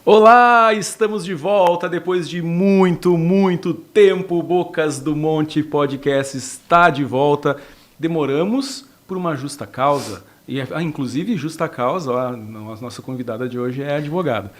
Olá, estamos de volta depois de muito tempo. Bocas do Monte Podcast está de volta. Demoramos por uma justa causa. E, inclusive, justa causa, a nossa convidada de hoje é advogada.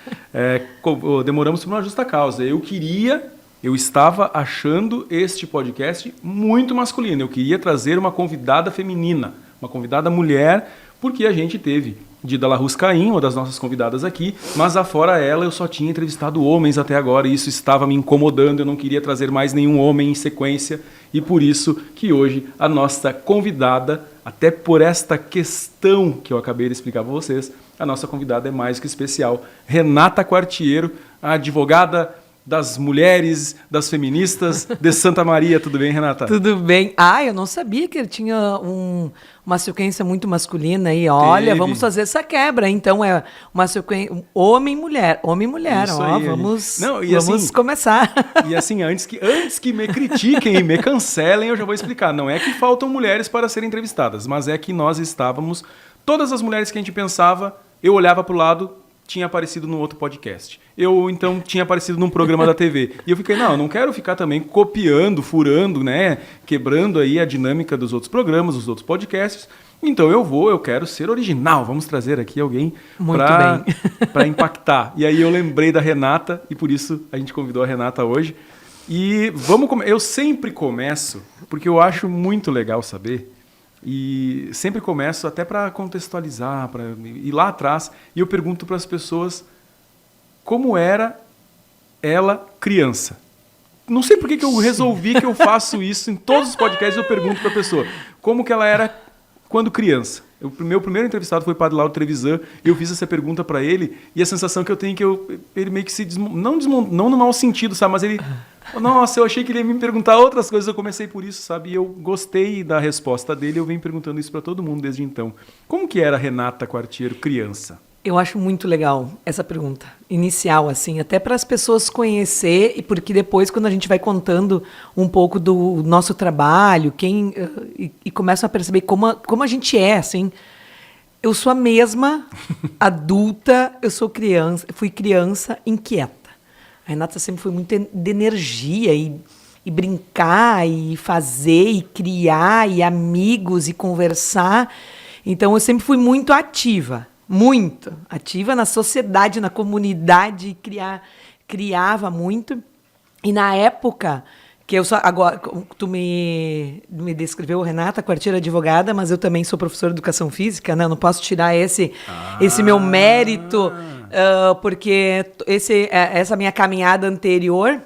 Demoramos por uma justa causa. Eu estava achando este podcast muito masculino. Eu queria trazer uma convidada feminina, uma convidada mulher, porque a gente teve Dida Larruscaim, uma das nossas convidadas aqui, mas afora ela eu só tinha entrevistado homens até agora e isso estava me incomodando, eu não queria trazer mais nenhum homem em sequência e por isso que hoje a nossa convidada, até por esta questão que eu acabei de explicar para vocês, a nossa convidada é mais que especial. Renata Quartiero, a advogada das mulheres, das feministas de Santa Maria. Tudo bem, Renata? Tudo bem. Eu não sabia que ele tinha uma sequência muito masculina aí. Olha, vamos fazer essa quebra. Então é uma sequência homem-mulher. Homem-mulher, vamos começar. E assim, antes que me critiquem e me cancelem, eu já vou explicar. Não é que faltam mulheres para serem entrevistadas, mas é que nós estávamos... Todas as mulheres que a gente pensava, eu olhava para o lado... tinha aparecido num outro podcast. Eu, então, tinha aparecido num programa da TV. E eu fiquei, eu não quero ficar também copiando, furando, né? Quebrando aí a dinâmica dos outros programas, dos outros podcasts. Então, eu quero ser original. Vamos trazer aqui alguém para impactar. E aí eu lembrei da Renata e por isso a gente convidou a Renata hoje. E eu sempre começo, porque eu acho muito legal saber... E sempre começo até para contextualizar, para ir lá atrás, e eu pergunto para as pessoas como era ela criança. Não sei por que eu resolvi que eu faço isso em todos os podcasts, eu pergunto para a pessoa como que ela era quando criança. Meu primeiro entrevistado foi o Padre Lauro Trevisan, e eu fiz essa pergunta para ele, e a sensação que eu tenho é que ele meio que se não no mau sentido, sabe, mas ele... Nossa, eu achei que ele ia me perguntar outras coisas, eu comecei por isso, sabe? E eu gostei da resposta dele, eu venho perguntando isso para todo mundo desde então. Como que era a Renata Quartiero criança? Eu acho muito legal essa pergunta inicial, assim, até para as pessoas conhecer, e porque depois, quando a gente vai contando um pouco do nosso trabalho, e começam a perceber como a gente é, assim. Eu sou a mesma adulta, fui criança inquieta. A Renata sempre foi muito de energia e brincar, e fazer, e criar, e amigos, e conversar. Então, eu sempre fui muito ativa na sociedade, na comunidade, criava muito. E na época que agora tu me descreveu, Renata Quartiero, advogada, mas eu também sou professora de educação física, né? Eu não posso tirar esse meu mérito, porque essa minha caminhada anterior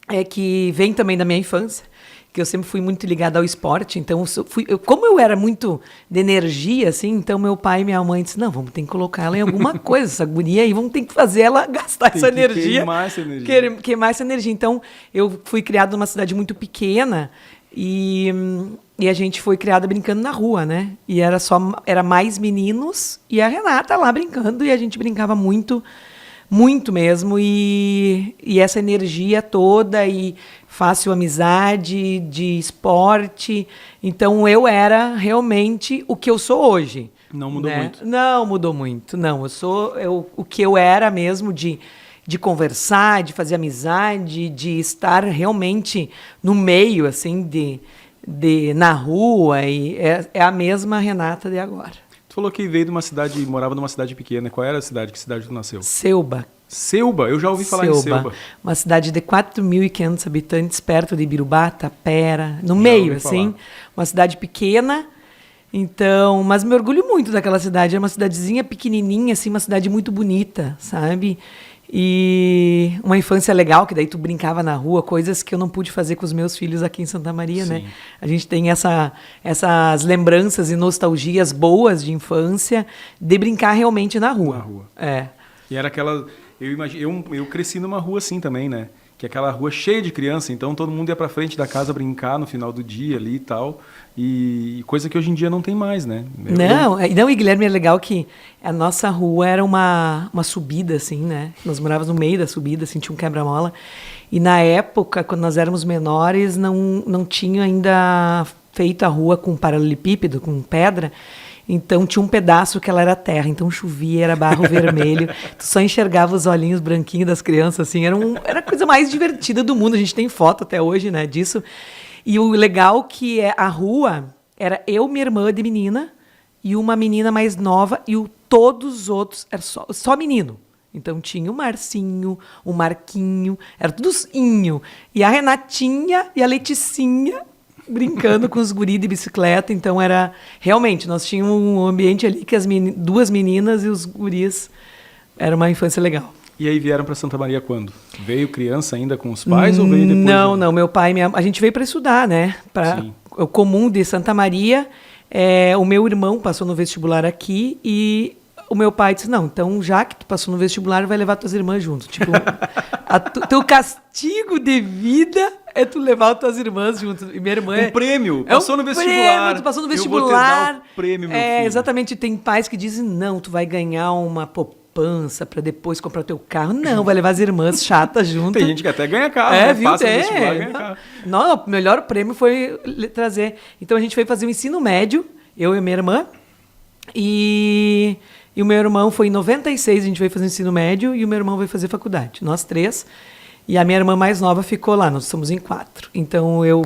é que vem também da minha infância, que eu sempre fui muito ligada ao esporte, então como eu era muito de energia, assim, então meu pai e minha mãe disseram, não, vamos ter que colocar ela em alguma coisa, essa guria aí, vamos ter que fazer ela gastar essa energia. Queimar essa energia. Então, eu fui criada numa cidade muito pequena e a gente foi criada brincando na rua, né? E era mais meninos e a Renata lá brincando e a gente brincava muito mesmo, e essa energia toda, e fácil amizade, de esporte. Então, eu era realmente o que eu sou hoje. Não mudou muito? Não mudou muito, não. O que eu era mesmo, de conversar, de fazer amizade, de estar realmente no meio, assim, na rua, e é a mesma Renata de agora. Tu falou que morava numa cidade pequena. Qual era a cidade? Que cidade tu nasceu? Ceuba. Ceuba? Eu já ouvi falar em Ceuba. Uma cidade de 4.500 habitantes, perto de Birubá, Tapera, no meio, assim. Uma cidade pequena. Então, mas me orgulho muito daquela cidade. É uma cidadezinha pequenininha, assim, uma cidade muito bonita, sabe? E uma infância legal, que daí tu brincava na rua, coisas que eu não pude fazer com os meus filhos aqui em Santa Maria, né? A gente tem essas lembranças e nostalgias boas de infância, de brincar realmente na rua. E era aquela... Eu cresci numa rua assim também, né? Que é aquela rua cheia de criança, então todo mundo ia pra frente da casa brincar no final do dia ali e tal. E coisa que hoje em dia não tem mais, né? Não, e Guilherme, é legal que a nossa rua era uma subida, assim, né? Nós morávamos no meio da subida, assim, tinha um quebra-mola. E na época, quando nós éramos menores, não tinha ainda feito a rua com paralelepípedo, com pedra. Então tinha um pedaço que ela era terra, então chovia, era barro vermelho. Tu só enxergava os olhinhos branquinhos das crianças, assim, era a coisa mais divertida do mundo. A gente tem foto até hoje, né, disso. E o legal que a rua era eu, minha irmã de menina, e uma menina mais nova, e todos os outros era só menino. Então tinha o Marcinho, o Marquinho, era todos inho. E a Renatinha e a Leticinha brincando com os guris de bicicleta. Então era... Realmente, nós tínhamos um ambiente ali que as duas meninas e os guris... Era uma infância legal. E aí vieram para Santa Maria quando? Veio criança ainda com os pais ou veio depois? Não. Meu pai e a gente veio para estudar, né? O comum de Santa Maria. O meu irmão passou no vestibular aqui e... O meu pai disse, não, então já que tu passou no vestibular, vai levar tuas irmãs junto. Tipo, teu castigo de vida é tu levar tuas irmãs junto. E minha irmã prêmio, passou no vestibular. Prêmio, tu passou no vestibular. Eu vou te dar o prêmio, meu filho. Exatamente, tem pais que dizem, não, tu vai ganhar uma poupança para depois comprar teu carro. Não, vai levar as irmãs chatas junto. Tem gente que até ganha carro, né? Viu? Passa no vestibular, ganha carro. Não, o melhor prêmio foi trazer. Então a gente foi fazer o ensino médio, eu e a minha irmã, e o meu irmão foi em 96, a gente veio fazer o ensino médio, e o meu irmão veio fazer faculdade. Nós 3. E a minha irmã mais nova ficou lá, nós somos em 4. Então eu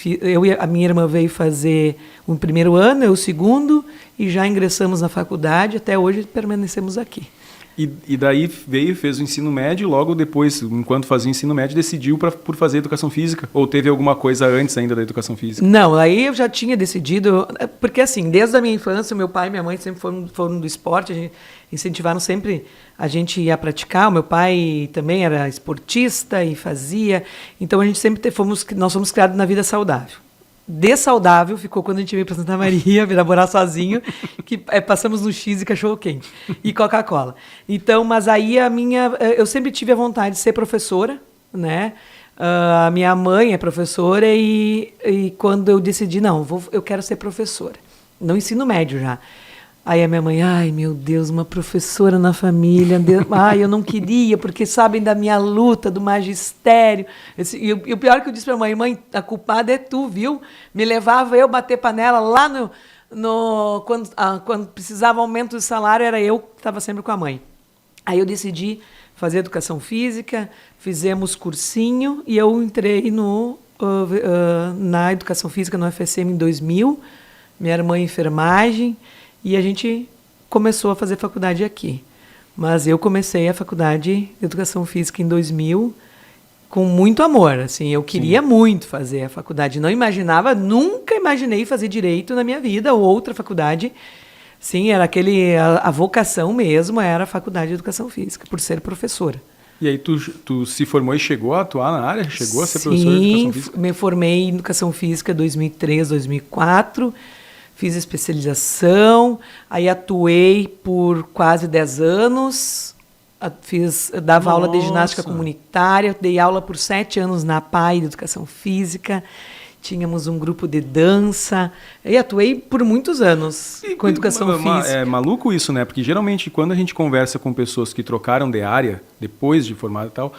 e a minha irmã veio fazer o primeiro ano, eu o segundo, e já ingressamos na faculdade, até hoje permanecemos aqui. E daí fez o ensino médio, logo depois, enquanto fazia o ensino médio, decidiu por fazer educação física? Ou teve alguma coisa antes ainda da educação física? Não, aí eu já tinha decidido, porque assim, desde a minha infância, meu pai e minha mãe sempre foram do esporte, incentivaram sempre a gente a praticar. O meu pai também era esportista e fazia, então a gente sempre nós fomos criados na vida saudável. Saudável ficou quando a gente veio para Santa Maria, vir morar sozinho, que passamos no X e cachorro-quente, e Coca-Cola. Então, mas aí eu sempre tive a vontade de ser professora, né? A minha mãe é professora e quando eu decidi, eu quero ser professora, no ensino médio já. Aí a minha mãe, ai meu Deus, uma professora na família, eu não queria, porque sabem da minha luta, do magistério. E o pior que eu disse para a mãe, a culpada é tu, viu? Me levava eu bater panela lá quando precisava aumento de salário, era eu que estava sempre com a mãe. Aí eu decidi fazer educação física, fizemos cursinho e eu entrei na educação física no UFSM em 2000, minha irmã em enfermagem, e a gente começou a fazer faculdade aqui. Mas eu comecei a faculdade de Educação Física em 2000 com muito amor. Assim, eu queria muito fazer a faculdade. Nunca imaginei fazer Direito na minha vida ou outra faculdade. Sim, era a vocação mesmo era a Faculdade de Educação Física, por ser professora. E aí tu se formou e chegou a atuar na área? Chegou a ser professora de Educação Física? Sim, me formei em Educação Física em 2003, 2004. Fiz especialização, aí atuei por quase 10 anos, dava aula de ginástica comunitária, dei aula por 7 anos na PAI de Educação Física, tínhamos um grupo de dança, e atuei por muitos anos com Educação Física. É maluco isso, né? Porque geralmente quando a gente conversa com pessoas que trocaram de área, depois de formar e tal,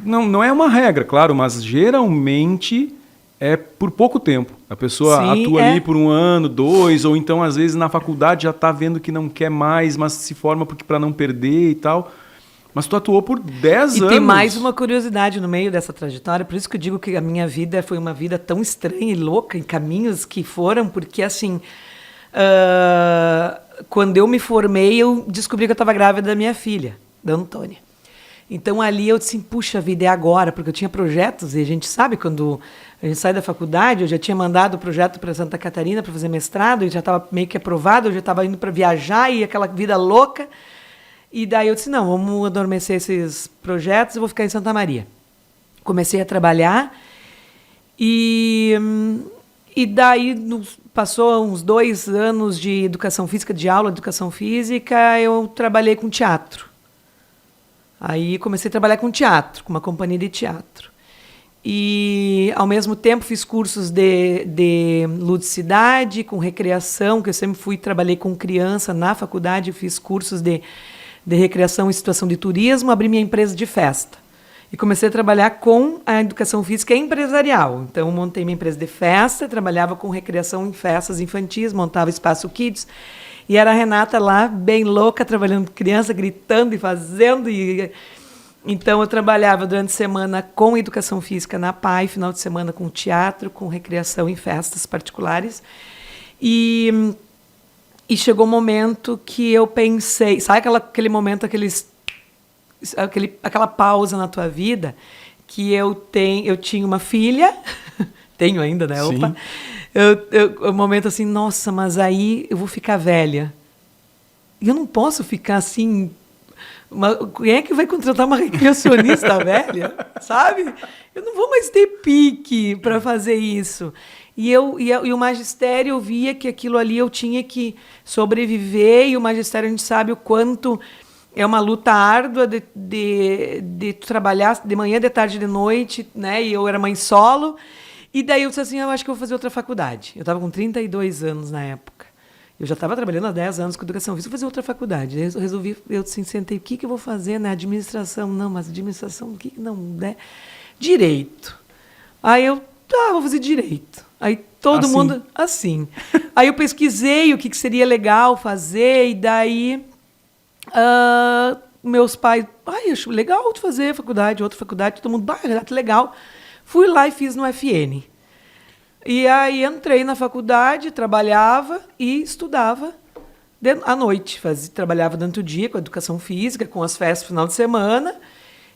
não é uma regra, claro, mas geralmente... é por pouco tempo. A pessoa atua ali por 1 ano, 2, ou então, às vezes, na faculdade já está vendo que não quer mais, mas se forma para não perder e tal. Mas tu atuou por 10 anos. E tem mais uma curiosidade no meio dessa trajetória, por isso que eu digo que a minha vida foi uma vida tão estranha e louca, em caminhos que foram, porque, assim, quando eu me formei, eu descobri que eu estava grávida da minha filha, da Antônia. Então, ali eu disse, puxa vida, é agora, porque eu tinha projetos, e a gente sabe, quando a gente sai da faculdade, eu já tinha mandado o projeto para Santa Catarina para fazer mestrado, e já estava meio que aprovado, eu já estava indo para viajar, e aquela vida louca. E daí eu disse, não, vamos adormecer esses projetos, eu vou ficar em Santa Maria. Comecei a trabalhar, e daí passou uns 2 anos de educação física, de aula de educação física, eu trabalhei com teatro. Aí comecei a trabalhar com teatro, com uma companhia de teatro. E, ao mesmo tempo, fiz cursos de ludicidade, com recreação, que eu sempre trabalhei com criança na faculdade, fiz cursos de recreação em situação de turismo, abri minha empresa de festa. e comecei a trabalhar com a educação física empresarial. Então, montei minha empresa de festa, trabalhava com recreação em festas infantis, montava espaço kids, e era a Renata lá, bem louca, trabalhando com criança, gritando e fazendo. Então, eu trabalhava durante a semana com educação física na PAI, final de semana com teatro, com recreação em festas particulares. E chegou um momento que eu pensei, sabe aquele momento, aquela pausa na tua vida, que eu tinha uma filha, tenho ainda, né? Sim. Opa. Um momento assim, nossa, mas aí eu vou ficar velha. E eu não posso ficar assim. Quem é que vai contratar uma recreacionista velha? Sabe? Eu não vou mais ter pique para fazer isso. E o magistério, eu via que aquilo ali eu tinha que sobreviver, e o magistério a gente sabe o quanto é uma luta árdua de trabalhar de manhã, de tarde, de noite, né? E eu era mãe solo. E daí eu disse assim, eu acho que eu vou fazer outra faculdade. Eu estava com 32 anos na época. Eu já estava trabalhando há 10 anos com educação física, vou fazer outra faculdade. Eu resolvi, sentei, o que eu vou fazer na administração? Não, mas administração, o que não, né? Direito. Aí eu, vou fazer direito. Aí todo mundo, assim. Aí eu pesquisei o que seria legal fazer, e daí meus pais, acho legal de fazer faculdade, outra faculdade, todo mundo, legal. Fui lá e fiz no FN. E aí entrei na faculdade, trabalhava e estudava à noite. Trabalhava durante o dia com a educação física, com as festas no final de semana,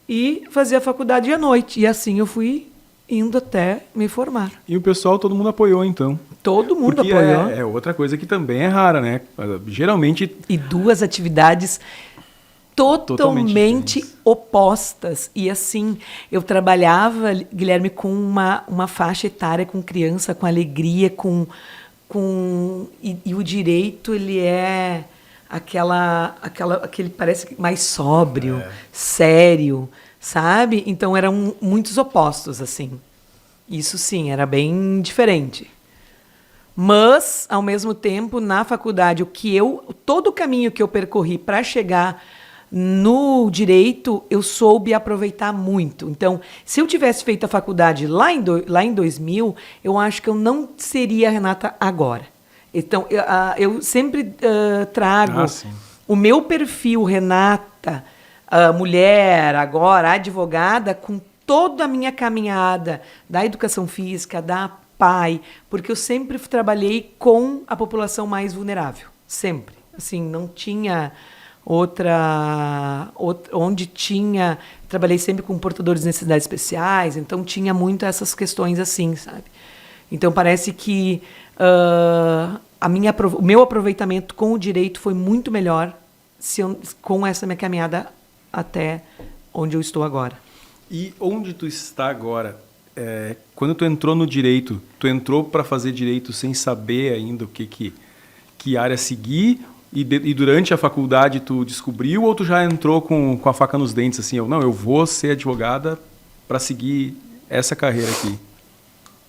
e fazia a faculdade à noite. E assim eu fui indo até me formar. E o pessoal, todo mundo apoiou, então? Todo mundo Porque apoiou. É outra coisa que também é rara, né? Geralmente... E duas atividades totalmente opostas. E assim, eu trabalhava, Guilherme, com uma faixa etária, com criança, com alegria, e o direito, ele é aquele parece mais sóbrio, sério, sabe? Então eram muitos opostos, assim. Isso sim, era bem diferente. Mas, ao mesmo tempo, na faculdade, todo o caminho que eu percorri para chegar no direito, eu soube aproveitar muito. Então, se eu tivesse feito a faculdade lá em 2000, eu acho que eu não seria a Renata agora. Então, eu sempre trago o meu perfil, Renata, mulher, agora advogada, com toda a minha caminhada da educação física, da PAI, porque eu sempre trabalhei com a população mais vulnerável. Sempre. Assim, não tinha... trabalhei sempre com portadores de necessidades especiais, então tinha muito essas questões assim, sabe? Então parece que o meu aproveitamento com o direito foi muito melhor com essa minha caminhada até onde eu estou agora. E onde tu está agora? Quando tu entrou no direito, tu entrou para fazer direito sem saber ainda que área seguir? E durante a faculdade tu descobriu, ou tu já entrou com a faca nos dentes, assim, eu vou ser advogada para seguir essa carreira aqui?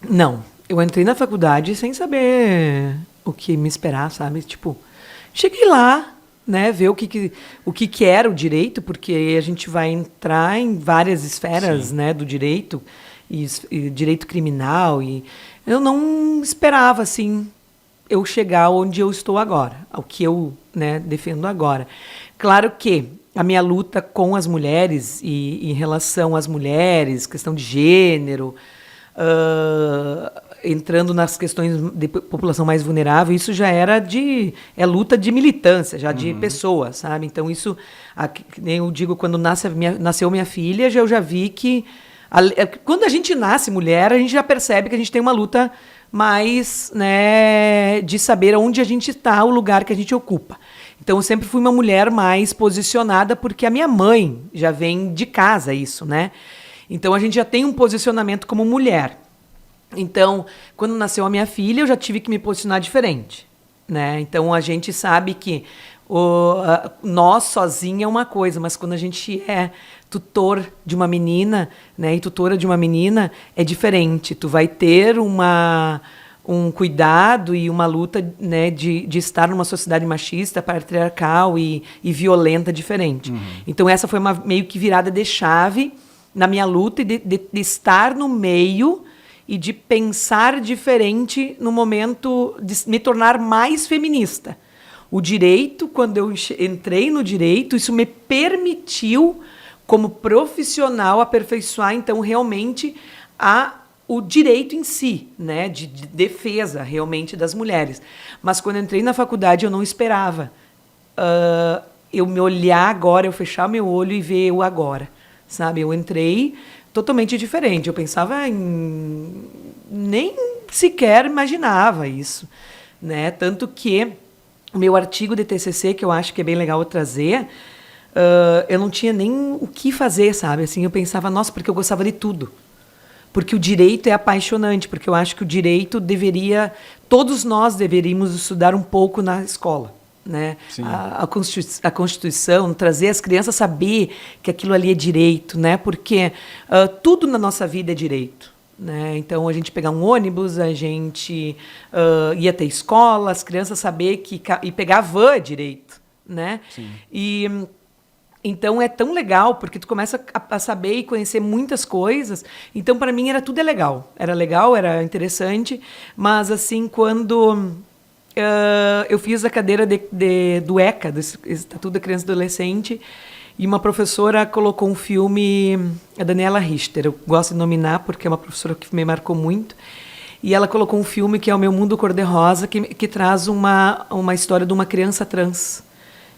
Não, eu entrei na faculdade sem saber o que me esperar, sabe? Tipo, cheguei lá, né, ver o que era o direito, porque a gente vai entrar em várias esferas, né, do direito, e direito criminal, e eu não esperava, assim, eu chegar onde eu estou agora, ao que eu, né, defendo agora. Claro que a minha luta com as mulheres e em relação às mulheres, questão de gênero, entrando nas questões de população mais vulnerável, isso já era luta de militância, já de pessoas, sabe? Então isso, nem eu digo, quando nasceu minha filha, eu já vi que quando a gente nasce mulher, a gente já percebe que a gente tem uma luta mais, né, de saber onde a gente está, o lugar que a gente ocupa. Então, eu sempre fui uma mulher mais posicionada, porque a minha mãe já vem de casa isso, né? Então, a gente já tem um posicionamento como mulher. Então, quando nasceu a minha filha, eu já tive que me posicionar diferente, né? Então, a gente sabe que nós sozinha é uma coisa, mas quando a gente é tutor de uma menina, né, e tutora de uma menina, é diferente. Tu vai ter um cuidado e uma luta, né, de estar numa sociedade machista, patriarcal e violenta diferente. Então essa foi uma meio que virada de chave na minha luta e de estar no meio e de pensar diferente no momento de me tornar mais feminista. O direito, quando eu entrei no direito, isso me permitiu, como profissional, aperfeiçoar, então, realmente, o direito em si, né, de defesa, realmente, das mulheres. Mas, quando eu entrei na faculdade, eu não esperava eu me olhar agora, eu fechar meu olho e ver o agora, sabe? Eu entrei totalmente diferente. Eu pensava em... nem sequer imaginava isso, né? Tanto que o meu artigo de TCC, que eu acho que é bem legal eu trazer, eu não tinha nem o que fazer, sabe? Assim, eu pensava, nossa, porque eu gostava de tudo. Porque o direito é apaixonante, porque eu acho que o direito deveria... Todos nós deveríamos estudar um pouco na escola, né? A Constituição, trazer as crianças a saber que aquilo ali é direito, né? Porque tudo na nossa vida é direito, né? Então, a gente pegar um ônibus, a gente ia ter escola, as crianças saber que... E pegar a van é direito, né? Sim. E... Então, é tão legal, porque tu começa a saber e conhecer muitas coisas. Então, para mim, tudo legal. Era legal, era interessante. Mas, assim, quando eu fiz a cadeira do ECA, do Estatuto da Criança e Adolescente, e uma professora colocou um filme, a Daniela Richter. Eu gosto de nominar, porque é uma professora que me marcou muito. E ela colocou um filme que é O Meu Mundo Cor-de-Rosa, que traz uma história de uma criança trans.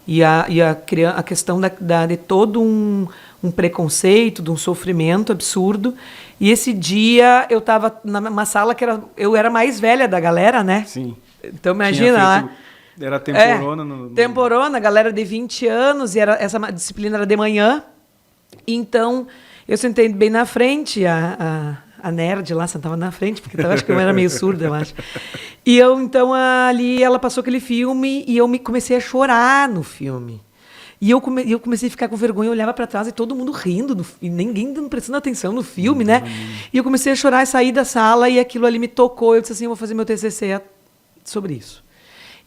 E a questão de todo um preconceito, de um sofrimento absurdo. E esse dia eu estava numa sala que eu era mais velha da galera, né? Sim. Então imagina lá. Era temporona. Temporona, galera de 20 anos, e essa disciplina era de manhã. Então eu sentei bem na frente, a nerd lá sentava na frente, porque eu acho que eu era meio surda, eu acho. E eu, então, ali ela passou aquele filme e eu comecei a chorar no filme. E eu comecei a ficar com vergonha, eu olhava para trás e todo mundo rindo, e ninguém dando prestando atenção no filme, né? E eu comecei a chorar e saí da sala e aquilo ali me tocou. Eu disse assim, eu vou fazer meu TCC sobre isso.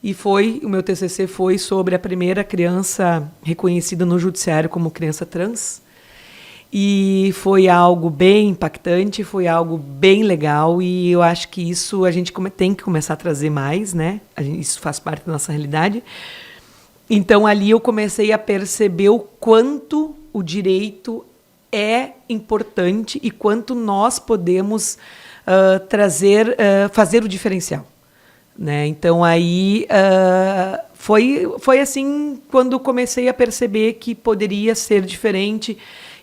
E o meu TCC foi sobre a primeira criança reconhecida no judiciário como criança trans. E foi algo bem impactante, foi algo bem legal, e eu acho que isso a gente tem que começar a trazer mais, né? Isso faz parte da nossa realidade. Então, ali eu comecei a perceber o quanto o direito é importante e quanto nós podemos fazer o diferencial, né? Então, aí foi assim quando comecei a perceber que poderia ser diferente.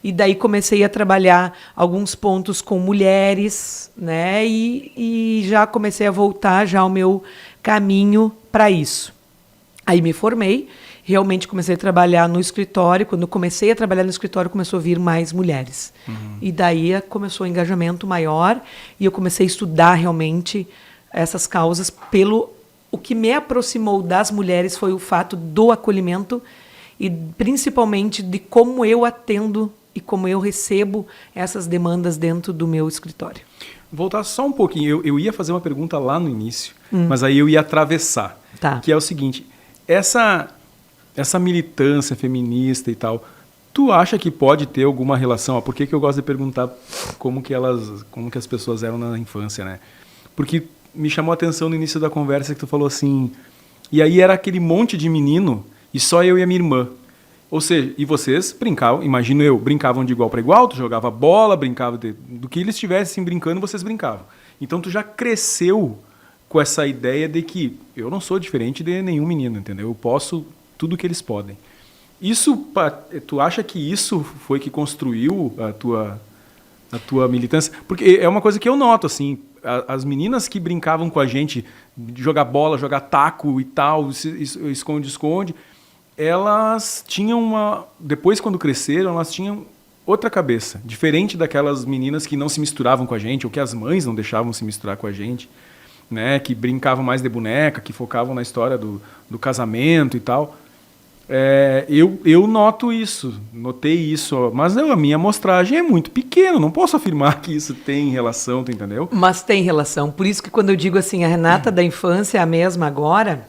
E daí comecei a trabalhar alguns pontos com mulheres, né? E já comecei a voltar já ao meu caminho para isso. Aí me formei, realmente comecei a trabalhar no escritório. Quando comecei a trabalhar no escritório, começou a vir mais mulheres. Uhum. E daí começou o engajamento maior e eu comecei a estudar realmente essas causas. O que me aproximou das mulheres foi o fato do acolhimento e principalmente de como eu atendo e como eu recebo essas demandas dentro do meu escritório. Voltar só um pouquinho, eu ia fazer uma pergunta lá no início, mas aí eu ia atravessar, que é o seguinte, essa militância feminista e tal, tu acha que pode ter alguma relação? Por que eu gosto de perguntar como que as pessoas eram na infância, né? Porque me chamou a atenção no início da conversa que tu falou assim, e aí era aquele monte de menino e só eu e a minha irmã. Ou seja, e vocês brincavam, imagino eu, brincavam de igual para igual, tu jogava bola, brincava do que eles estivessem brincando, vocês brincavam. Então tu já cresceu com essa ideia de que eu não sou diferente de nenhum menino, entendeu? Eu posso tudo que eles podem. Isso, tu acha que isso foi que construiu a tua militância? Porque é uma coisa que eu noto, assim, as meninas que brincavam com a gente, de jogar bola, jogar taco e tal, esconde-esconde, elas tinham depois quando cresceram, elas tinham outra cabeça, diferente daquelas meninas que não se misturavam com a gente, ou que as mães não deixavam se misturar com a gente, né, que brincavam mais de boneca, que focavam na história do casamento e tal. Eu noto isso, notei isso, mas a minha amostragem é muito pequena, não posso afirmar que isso tem relação, tu entendeu? Mas tem relação, por isso que quando eu digo assim, a Renata da infância é a mesma agora,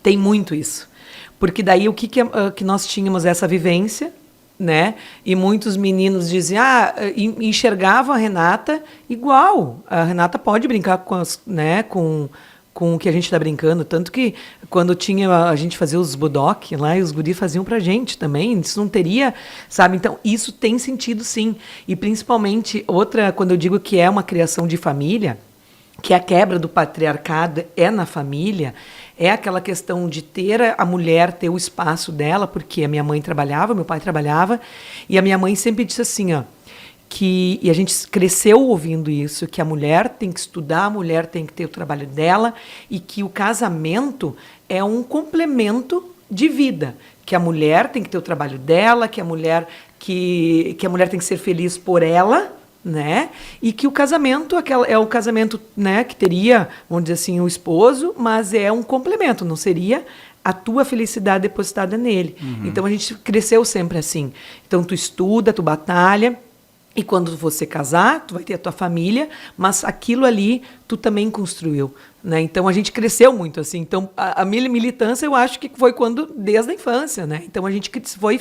tem muito isso. Porque daí o que nós tínhamos essa vivência, né? E muitos meninos dizem, enxergavam a Renata igual. A Renata pode brincar né, com o que a gente está brincando. Tanto que quando a gente fazia os bodoque lá, e os guri faziam pra gente também, isso não teria, sabe? Então, isso tem sentido, sim. E principalmente, quando eu digo que é uma criação de família, que a quebra do patriarcado é na família, é aquela questão de ter a mulher ter o espaço dela, porque a minha mãe trabalhava, meu pai trabalhava, e a minha mãe sempre disse assim, ó, e a gente cresceu ouvindo isso, que a mulher tem que estudar, a mulher tem que ter o trabalho dela, e que o casamento é um complemento de vida, que a mulher tem que ter o trabalho dela, que a mulher tem que ser feliz por ela, né? E que o casamento é o casamento, né, que teria, vamos dizer assim, o esposo, mas é um complemento, não seria a tua felicidade depositada nele. Então a gente cresceu sempre assim. Então tu estuda, tu batalha, e quando você casar, tu vai ter a tua família, mas aquilo ali tu também construiu, né? Então a gente cresceu muito assim. Então a minha militância eu acho que foi desde a infância, né? Então a gente foi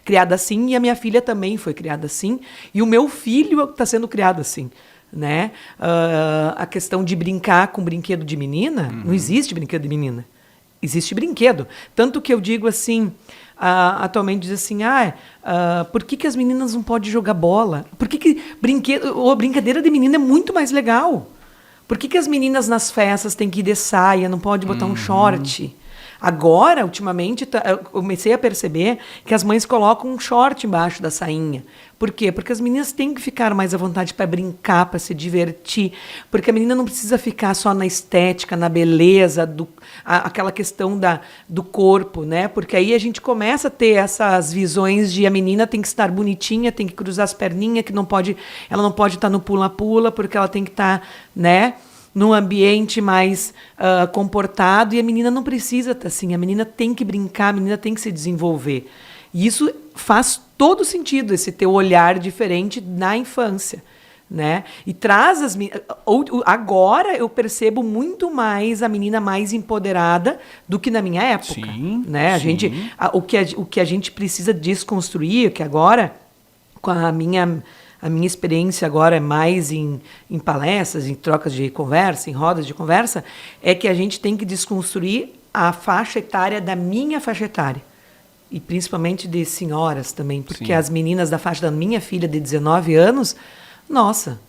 criada assim, e a minha filha também foi criada assim, e o meu filho está sendo criado assim, né? A questão de brincar com brinquedo de menina, não existe brinquedo de menina. Existe brinquedo. Tanto que eu digo assim, atualmente diz assim, por que as meninas não podem jogar bola? Por que brincadeira de menina é muito mais legal? Por que as meninas nas festas têm que ir de saia, não pode botar um short? Agora, ultimamente, eu comecei a perceber que as mães colocam um short embaixo da sainha. Por quê? Porque as meninas têm que ficar mais à vontade para brincar, para se divertir. Porque a menina não precisa ficar só na estética, na beleza, aquela questão do corpo, né? Porque aí a gente começa a ter essas visões de a menina tem que estar bonitinha, tem que cruzar as perninhas, ela não pode estar no pula-pula, porque ela tem que estar, né, num ambiente mais comportado, e a menina não precisa estar assim, a menina tem que brincar, a menina tem que se desenvolver. E isso faz todo sentido, esse teu olhar diferente na infância, né? E traz agora eu percebo muito mais a menina mais empoderada do que na minha época. Sim, né? sim. O que a gente precisa desconstruir, que agora, com a minha experiência agora é mais em palestras, em trocas de conversa, em rodas de conversa, é que a gente tem que desconstruir a faixa etária da minha faixa etária. E principalmente de senhoras também, porque Sim. as meninas da faixa da minha filha de 19 anos, nossa,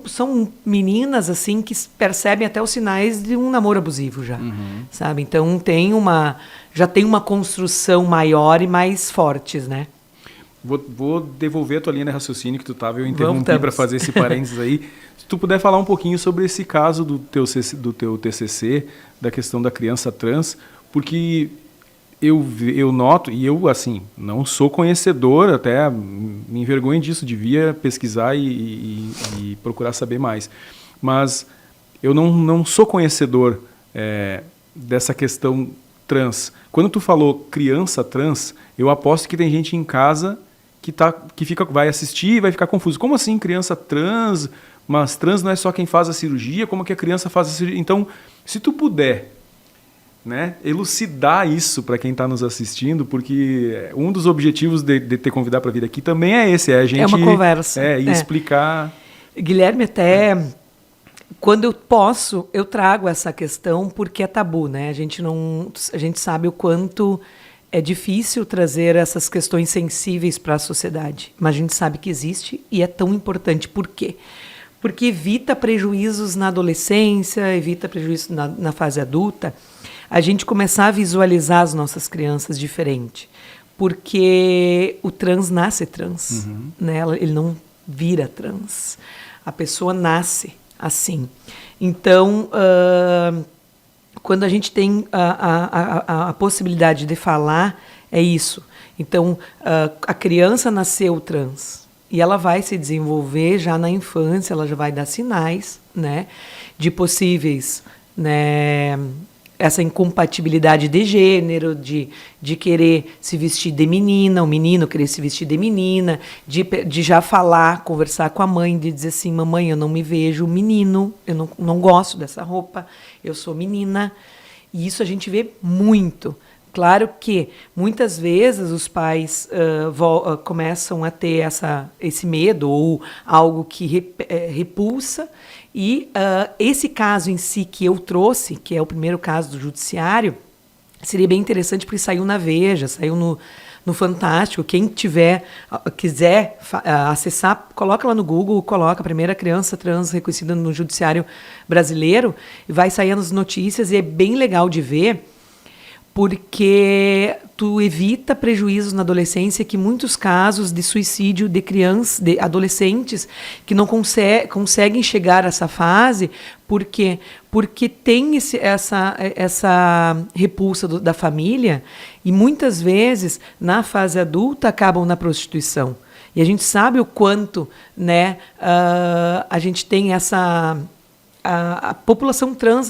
são meninas assim que percebem até os sinais de um namoro abusivo já, sabe? Então já tem uma construção maior e mais fortes, né? Vou devolver a tua linha de raciocínio que tu estava, eu interrompi para fazer esse parênteses aí. Se tu puder falar um pouquinho sobre esse caso do teu TCC, da questão da criança trans, porque eu noto, e eu, assim, não sou conhecedor, até me envergonho disso, devia pesquisar e procurar saber mais. Mas eu não sou conhecedor dessa questão trans. Quando tu falou criança trans, eu aposto que tem gente em casa que vai assistir e vai ficar confuso. Como assim criança trans? Mas trans não é só quem faz a cirurgia, como que a criança faz a cirurgia? Então, se tu puder, né, elucidar isso para quem está nos assistindo, porque um dos objetivos de ter convidado para vir aqui também é esse, é a gente... É uma conversa. E explicar... Guilherme, até quando eu posso, eu trago essa questão porque é tabu, né? A gente sabe o quanto é difícil trazer essas questões sensíveis para a sociedade, mas a gente sabe que existe e é tão importante. Por quê? Porque evita prejuízos na adolescência, evita prejuízos na fase adulta, a gente começar a visualizar as nossas crianças diferente. Porque o trans nasce trans, né? Ele não vira trans. A pessoa nasce assim. Então, quando a gente tem a possibilidade de falar, é isso. Então, a criança nasceu trans e ela vai se desenvolver já na infância, ela já vai dar sinais, né, de possíveis, né, essa incompatibilidade de gênero, de querer se vestir de menina, o menino querer se vestir de menina, de já falar, conversar com a mãe, de dizer assim, mamãe, eu não me vejo menino, eu não gosto dessa roupa, eu sou menina. E isso a gente vê muito. Claro que muitas vezes os pais começam a ter esse medo ou algo que repulsa, e esse caso em si que eu trouxe, que é o primeiro caso do judiciário, seria bem interessante porque saiu na Veja, saiu no Fantástico. Quem quiser acessar, coloca lá no Google, coloca a primeira criança trans reconhecida no judiciário brasileiro, e vai sair nas notícias, e é bem legal de ver, porque tu evita prejuízos na adolescência, que muitos casos de suicídio de crianças, de adolescentes, que não conseguem chegar a essa fase, por quê? Porque tem essa repulsa da família, e muitas vezes, na fase adulta, acabam na prostituição. E a gente sabe o quanto, né, a gente tem essa... A população trans,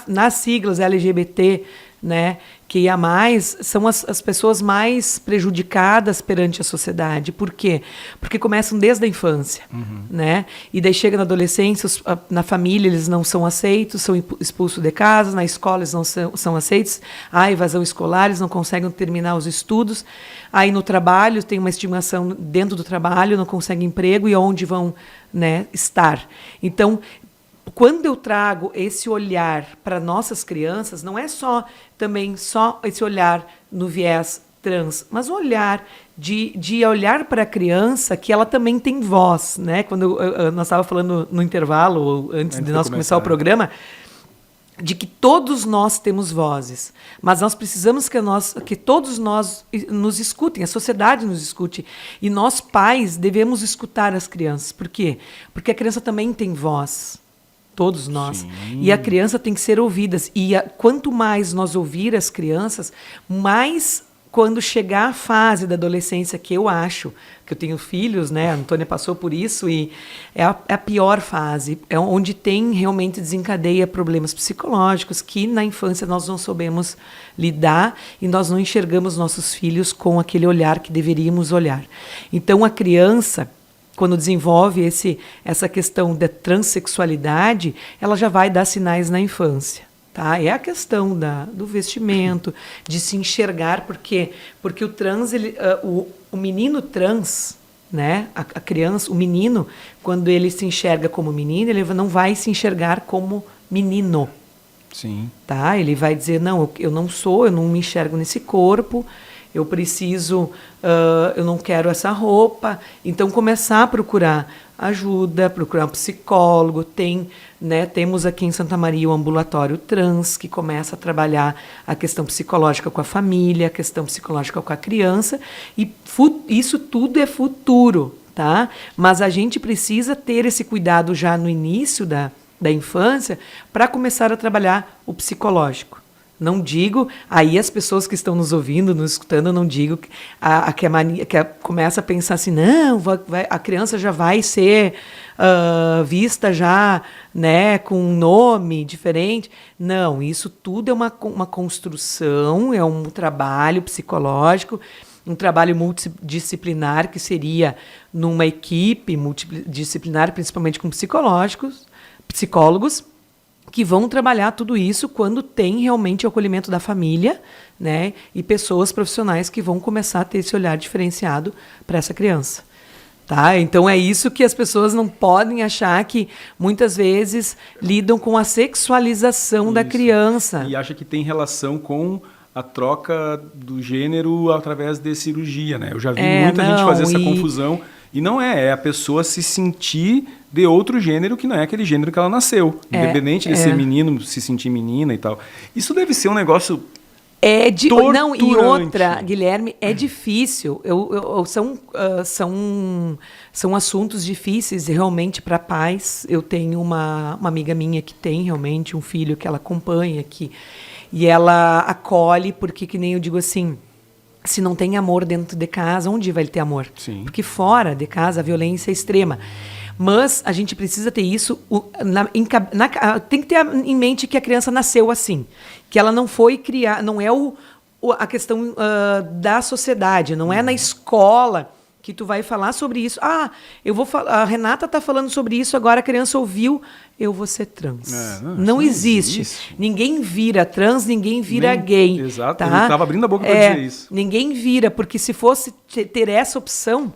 nas siglas LGBT, né, que ia mais, são as pessoas mais prejudicadas perante a sociedade. Por quê? Porque começam desde a infância, né? E daí chega na adolescência, na família eles não são aceitos, são expulsos de casa, na escola eles não são aceitos, há evasão escolar, eles não conseguem terminar os estudos, aí no trabalho tem uma estigmação dentro do trabalho, não conseguem emprego, e onde vão, né, estar. Então, quando eu trago esse olhar para nossas crianças, não é só esse olhar no viés trans, mas o olhar de olhar para a criança, que ela também tem voz, né? Quando nós estávamos falando no intervalo, ou antes de nós começar o programa, de que todos nós temos vozes, mas nós precisamos que todos nós nos escutem, a sociedade nos escute, e nós, pais, devemos escutar as crianças. Por quê? Porque a criança também tem voz. Todos nós. Sim. E a criança tem que ser ouvida. E quanto mais nós ouvir as crianças, mais, quando chegar a fase da adolescência, que eu acho, que eu tenho filhos, né? A Antônia passou por isso, e é a pior fase. É onde realmente desencadeia problemas psicológicos que na infância nós não soubemos lidar, e nós não enxergamos nossos filhos com aquele olhar que deveríamos olhar. Então, a criança, quando desenvolve essa questão da transexualidade, ela já vai dar sinais na infância. Tá? É a questão do vestimento, de se enxergar, porque o trans, o menino trans, né? A criança, o menino, quando ele se enxerga como menino, ele não vai se enxergar como menino. Sim. Tá? Ele vai dizer, não, eu não me enxergo nesse corpo, eu preciso, eu não quero essa roupa. Então, começar a procurar ajuda, procurar um psicólogo. Temos aqui em Santa Maria o ambulatório trans, que começa a trabalhar a questão psicológica com a família, a questão psicológica com a criança, e isso tudo é futuro, tá? Mas a gente precisa ter esse cuidado já no início da infância, para começar a trabalhar o psicológico. Não digo, aí as pessoas que estão nos ouvindo, nos escutando, eu não digo que começa a pensar assim, não, a criança já vai ser vista já, né, com um nome diferente. Não, isso tudo é uma construção, é um trabalho psicológico, um trabalho multidisciplinar, que seria numa equipe multidisciplinar, principalmente com psicólogos, que vão trabalhar tudo isso quando tem realmente o acolhimento da família, né, e pessoas profissionais que vão começar a ter esse olhar diferenciado para essa criança. Tá? Então é isso que as pessoas não podem achar, que muitas vezes lidam com a sexualização da criança. E acha que tem relação com a troca do gênero através de cirurgia, né? Eu já vi muita gente fazer essa confusão. E não é a pessoa se sentir de outro gênero que não é aquele gênero que ela nasceu. Independente de ser menino, se sentir menina e tal. Isso deve ser um negócio torturante. Não, e outra, Guilherme, é difícil. São assuntos difíceis realmente para pais. Eu tenho uma amiga minha que tem realmente um filho que ela acompanha, e ela acolhe, porque, que nem eu digo assim, se não tem amor dentro de casa, onde vai ter amor? Sim. Porque fora de casa a violência é extrema. Mas a gente precisa ter isso, tem que ter em mente que a criança nasceu assim, que ela não foi criar, não é a questão da sociedade, não é na escola que tu vai falar sobre isso. Eu vou falar, a Renata está falando sobre isso, agora a criança ouviu, eu vou ser trans. Não existe. Ninguém vira trans, ninguém vira gay. Exato, tá? ele estava abrindo a boca para dizer isso. Ninguém vira, porque se fosse ter essa opção,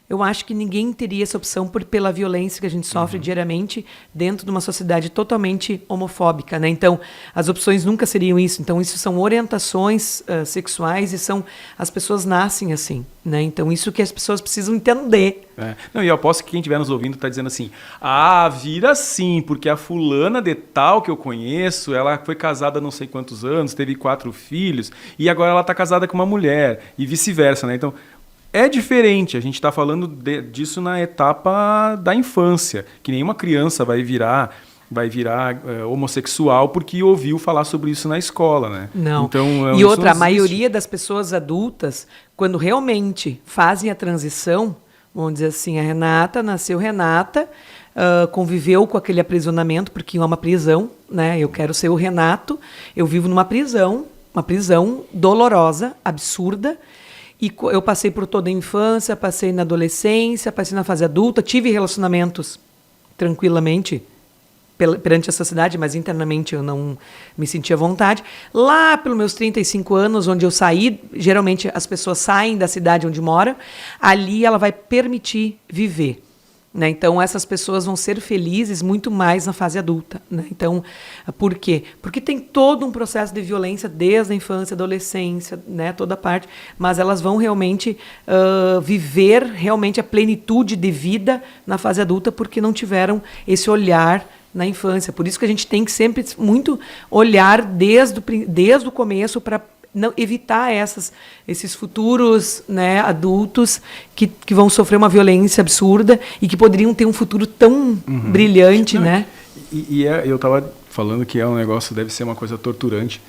eu acho que ninguém teria essa opção pela violência que a gente sofre diariamente dentro de uma sociedade totalmente homofóbica, né? Então, as opções nunca seriam isso. Então, isso são orientações sexuais e as pessoas nascem assim, né? Então, isso que as pessoas precisam entender. Não, e eu aposto que quem estiver nos ouvindo está dizendo assim, vira sim, porque a fulana de tal que eu conheço, ela foi casada há não sei quantos anos, teve 4 filhos, e agora ela está casada com uma mulher, e vice-versa, né? Então, é diferente, a gente está falando disso na etapa da infância, que nenhuma criança vai virar homossexual porque ouviu falar sobre isso na escola, né? Não. Então, e outra, a maioria das pessoas adultas, quando realmente fazem a transição, vamos dizer assim, a Renata, nasceu Renata, conviveu com aquele aprisionamento, porque é uma prisão, né? Eu quero ser o Renato, eu vivo numa prisão dolorosa, absurda. E eu passei por toda a infância, passei na adolescência, passei na fase adulta, tive relacionamentos tranquilamente perante a sociedade, mas internamente eu não me sentia à vontade. Lá pelos meus 35 anos, onde eu saí, geralmente as pessoas saem da cidade onde moram, ali ela vai permitir viver. Né? Então, essas pessoas vão ser felizes muito mais na fase adulta. Né? Então, por quê? Porque tem todo um processo de violência desde a infância, adolescência, né? Toda parte, mas elas vão realmente viver realmente a plenitude de vida na fase adulta porque não tiveram esse olhar na infância. Por isso que a gente tem que sempre muito olhar desde o começo para não evitar esses futuros, né, adultos que vão sofrer uma violência absurda e que poderiam ter um futuro tão brilhante, né? Eu estava falando que é um negócio, deve ser uma coisa torturante,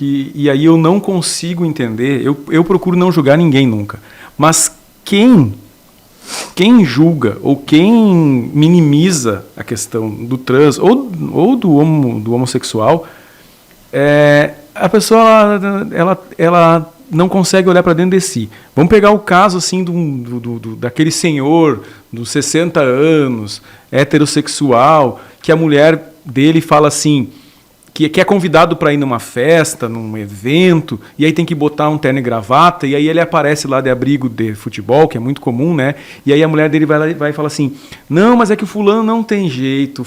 e aí eu não consigo entender, eu procuro não julgar ninguém nunca, mas quem julga ou quem minimiza a questão do trans ou do homossexual, a pessoa ela não consegue olhar para dentro de si. Vamos pegar o caso assim daquele senhor dos 60 anos, heterossexual, que a mulher dele fala assim, que é convidado para ir numa festa, num evento, e aí tem que botar um terno e gravata, e aí ele aparece lá de abrigo de futebol, que é muito comum, né? E aí a mulher dele vai lá e vai falar assim, não, mas é que o fulano não tem jeito,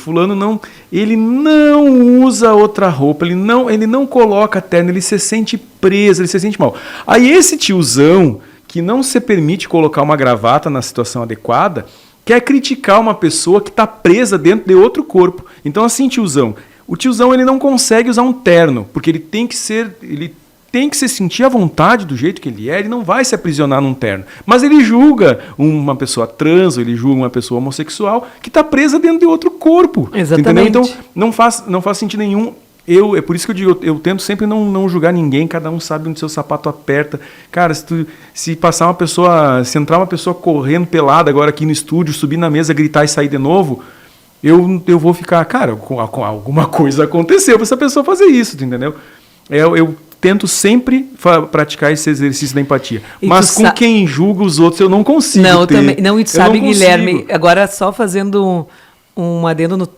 ele não usa outra roupa, ele não coloca terno, ele se sente preso, ele se sente mal. Aí esse tiozão, que não se permite colocar uma gravata na situação adequada, quer criticar uma pessoa que está presa dentro de outro corpo. Então assim, o tiozão ele não consegue usar um terno, porque ele tem que se sentir à vontade do jeito que ele não vai se aprisionar num terno. Mas ele julga uma pessoa trans, ele julga uma pessoa homossexual que está presa dentro de outro corpo. Exatamente. Entendeu? Então não faz sentido nenhum. É por isso que eu digo, eu tento sempre não julgar ninguém, cada um sabe onde seu sapato aperta. Cara, se entrar uma pessoa correndo pelada agora aqui no estúdio, subir na mesa, gritar e sair de novo, eu vou ficar, cara, alguma coisa aconteceu para essa pessoa fazer isso, entendeu? Eu tento sempre praticar esse exercício da empatia. Mas com quem julga os outros eu não consigo. Não, também. Não, e tu sabe, Guilherme, agora só fazendo um adendo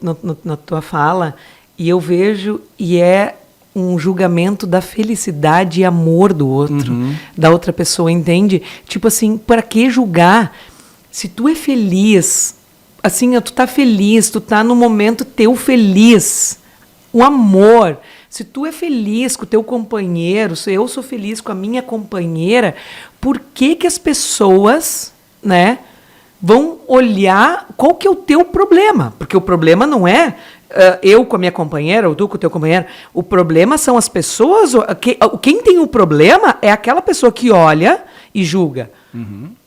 na tua fala, e eu vejo, e é um julgamento da felicidade e amor do outro, da outra pessoa, entende? Tipo assim, para que julgar? Se tu é feliz, assim, tu tá feliz, tu tá no momento teu feliz, o amor. Se tu é feliz com o teu companheiro, se eu sou feliz com a minha companheira, por que as pessoas, né, vão olhar qual que é o teu problema? Porque o problema não é eu com a minha companheira, ou tu com o teu companheiro. O problema são as pessoas. Quem tem o problema é aquela pessoa que olha e julga.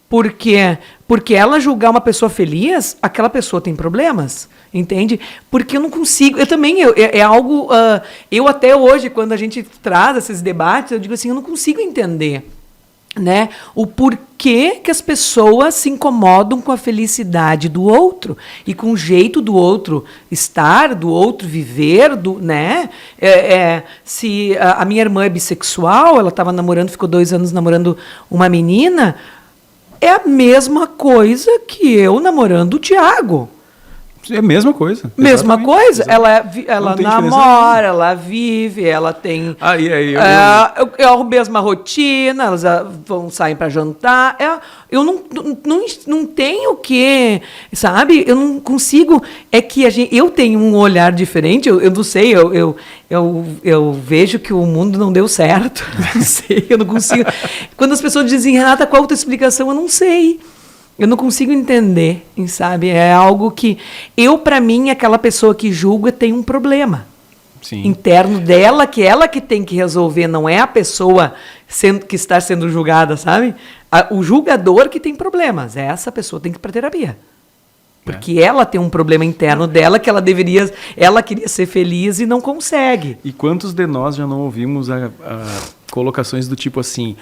Porque ela julgar uma pessoa feliz, aquela pessoa tem problemas, entende? Porque eu não consigo, eu também, é algo, eu até hoje, quando a gente traz esses debates, eu digo assim, eu não consigo entender, né, o porquê que as pessoas se incomodam com a felicidade do outro e com o jeito do outro estar, do outro viver, né? Se a minha irmã é bissexual, ela estava namorando, ficou 2 anos namorando uma menina. é a mesma coisa que eu namorando o Thiago. É a mesma coisa. Mesma Exatamente. coisa. Exatamente. Ela tem namora, ela vive, ela tem é a mesma rotina, elas vão sair para jantar. Eu não tenho o que, sabe? Eu não consigo. É que eu tenho um olhar diferente. Eu não sei. Eu vejo que o mundo não deu certo. Não sei. Eu não consigo. Quando as pessoas dizem, Renata, qual a tua explicação? Eu não sei. Eu não consigo entender, sabe? É algo que para mim, aquela pessoa que julga tem um problema. Sim. Interno dela, que ela que tem que resolver, não é a pessoa que está sendo julgada, sabe? O julgador que tem problemas, essa pessoa tem que ir para terapia. Porque ela tem um problema interno dela que ela queria ser feliz e não consegue. E quantos de nós já não ouvimos colocações do tipo assim,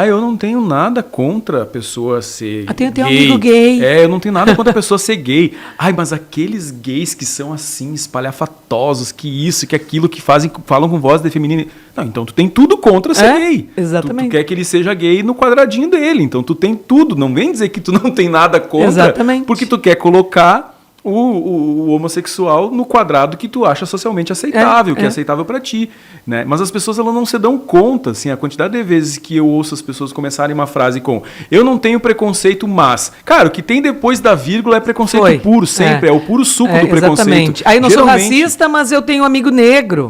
eu não tenho nada contra a pessoa ser gay. Tem um amigo gay. Eu não tenho nada contra a pessoa ser gay. Mas aqueles gays que são assim, espalhafatosos, que isso, que aquilo, que falam com voz feminina. Não, então tu tem tudo contra ser gay. Exatamente. Tu quer que ele seja gay no quadradinho dele. Então tu tem tudo. Não vem dizer que tu não tem nada contra. Exatamente. Porque tu quer colocar o homossexual no quadrado que tu acha socialmente aceitável, que é aceitável para ti, né? Mas as pessoas elas não se dão conta, assim, a quantidade de vezes que eu ouço as pessoas começarem uma frase com eu não tenho preconceito, mas... Cara, o que tem depois da vírgula é preconceito puro, sempre. É o puro suco do preconceito. Exatamente. Aí eu não sou racista, mas eu tenho um amigo negro.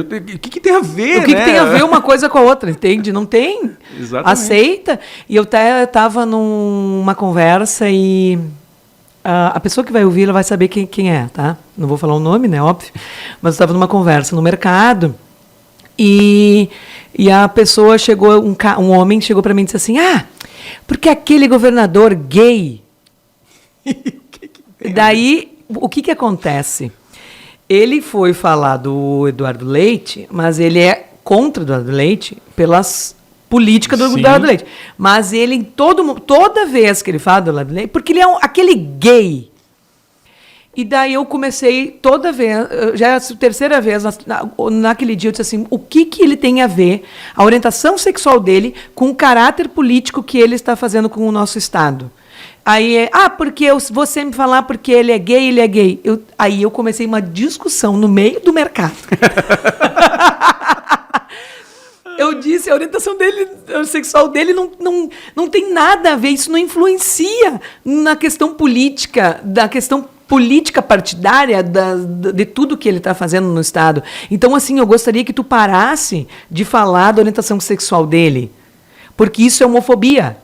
O que tem a ver, O que tem a ver uma coisa com a outra, entende? Não tem. Exatamente. Aceita. E eu estava numa conversa e... a pessoa que vai ouvir, ela vai saber quem é, tá? Não vou falar o nome, né? Óbvio. Mas eu estava numa conversa no mercado e a pessoa chegou, um homem chegou para mim e disse assim, porque aquele governador gay... Daí, o que acontece? Ele foi falar do Eduardo Leite, mas ele é contra o Eduardo Leite pelas... política do Eduardo Leite. Mas ele, toda vez que ele fala do Eduardo Leite, porque ele é aquele gay. E daí eu comecei, toda vez, já é a terceira vez, naquele dia eu disse assim, o que ele tem a ver, a orientação sexual dele, com o caráter político que ele está fazendo com o nosso Estado. Aí porque eu vou sempre falar porque ele é gay. Aí eu comecei uma discussão no meio do mercado. Eu disse, a orientação dele, sexual dele não tem nada a ver, isso não influencia na questão política, da questão política partidária de tudo que ele está fazendo no Estado. Então, assim, eu gostaria que tu parasse de falar da orientação sexual dele, porque isso é homofobia.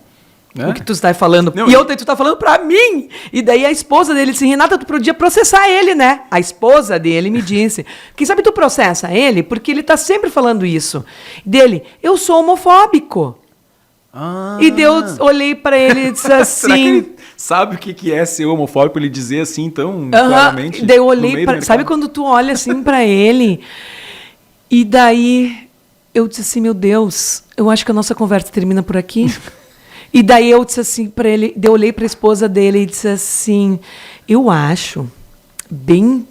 O que tu está falando. Não, tu está falando para mim. E daí a esposa dele disse, Renata, tu podia processar ele, né? A esposa dele me disse, quem sabe tu processa ele? Porque ele está sempre falando isso. Dele, eu sou homofóbico. E daí eu olhei para ele e disse assim... Será que ele sabe o que é ser homofóbico, ele dizer assim tão claramente? Daí eu olhei, sabe quando tu olha assim para ele? E daí eu disse assim, meu Deus, eu acho que a nossa conversa termina por aqui. E daí eu disse assim para ele, eu olhei para a esposa dele e disse assim, eu acho bem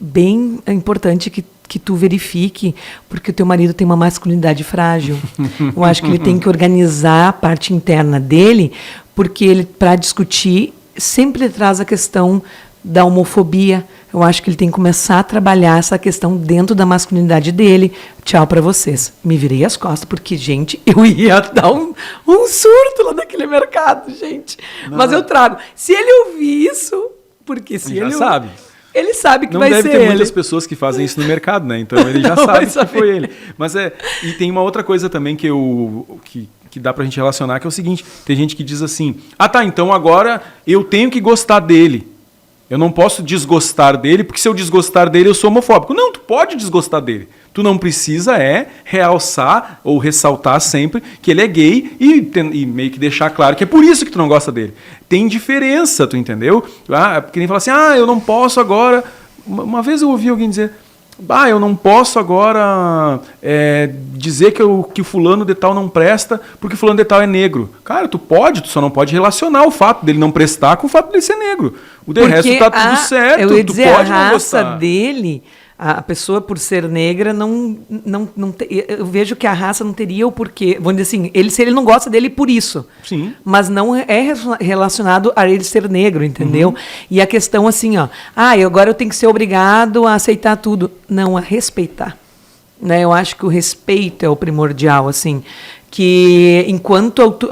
importante que tu verifique, porque o teu marido tem uma masculinidade frágil. Eu acho que ele tem que organizar a parte interna dele, porque ele, para discutir, sempre traz a questão da homofobia. Eu acho que ele tem que começar a trabalhar essa questão dentro da masculinidade dele. Tchau para vocês. Me virei as costas, porque, gente, eu ia dar um surto lá naquele mercado, gente. Não. Mas eu trago. Se ele ouvir isso, porque se ele sabe. Ele sabe que não vai ser ele. Não deve ter muitas pessoas que fazem isso no mercado, né? Então ele já sabe que foi ele. Mas e tem uma outra coisa também que dá pra gente relacionar, que é o seguinte, tem gente que diz assim, então agora eu tenho que gostar dele. Eu não posso desgostar dele, porque se eu desgostar dele, eu sou homofóbico. Não, tu pode desgostar dele. Tu não precisa realçar ou ressaltar sempre que ele é gay e meio que deixar claro que é por isso que tu não gosta dele. Tem diferença, tu entendeu? Porque nem falar assim, eu não posso agora... Uma vez eu ouvi alguém dizer, eu não posso agora dizer que o fulano de tal não presta porque fulano de tal é negro. Cara, tu só não pode relacionar o fato dele não prestar com o fato dele ser negro. O de resto tá tudo certo, eu ia dizer, tu pode a não raça gostar. dele, A pessoa, por ser negra, eu vejo que a raça não teria o porquê. Vamos dizer assim, se ele não gosta dele por isso. Sim. Mas não é relacionado a ele ser negro, entendeu? E a questão assim, agora eu tenho que ser obrigado a aceitar tudo. Não, a respeitar. Né? Eu acho que o respeito é o primordial, assim. Que enquanto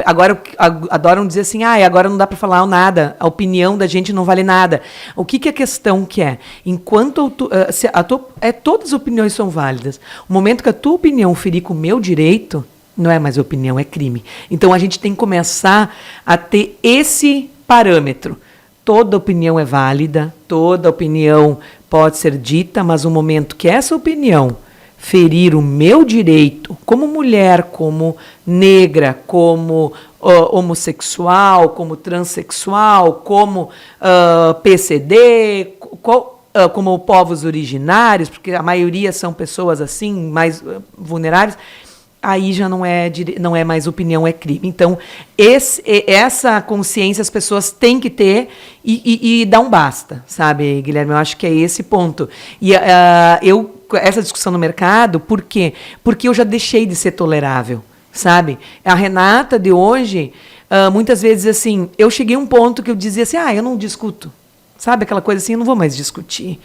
agora adoram dizer assim, agora não dá para falar nada, a opinião da gente não vale nada. O que a questão que é? Enquanto todas as opiniões são válidas. O momento que a tua opinião ferir com o meu direito, não é mais opinião, é crime. Então a gente tem que começar a ter esse parâmetro. Toda opinião é válida, toda opinião pode ser dita, mas o momento que essa opinião ferir o meu direito como mulher, como negra, como homossexual, como transexual, como PCD, como povos originários, porque a maioria são pessoas assim, mais vulneráveis, aí já não é mais opinião, é crime. Então, essa consciência as pessoas têm que ter e dar um basta, sabe, Guilherme? Eu acho que é esse ponto. E essa discussão no mercado, por quê? Porque eu já deixei de ser tolerável, sabe? A Renata de hoje, muitas vezes, assim, eu cheguei a um ponto que eu dizia assim, eu não discuto. Sabe aquela coisa assim, eu não vou mais discutir.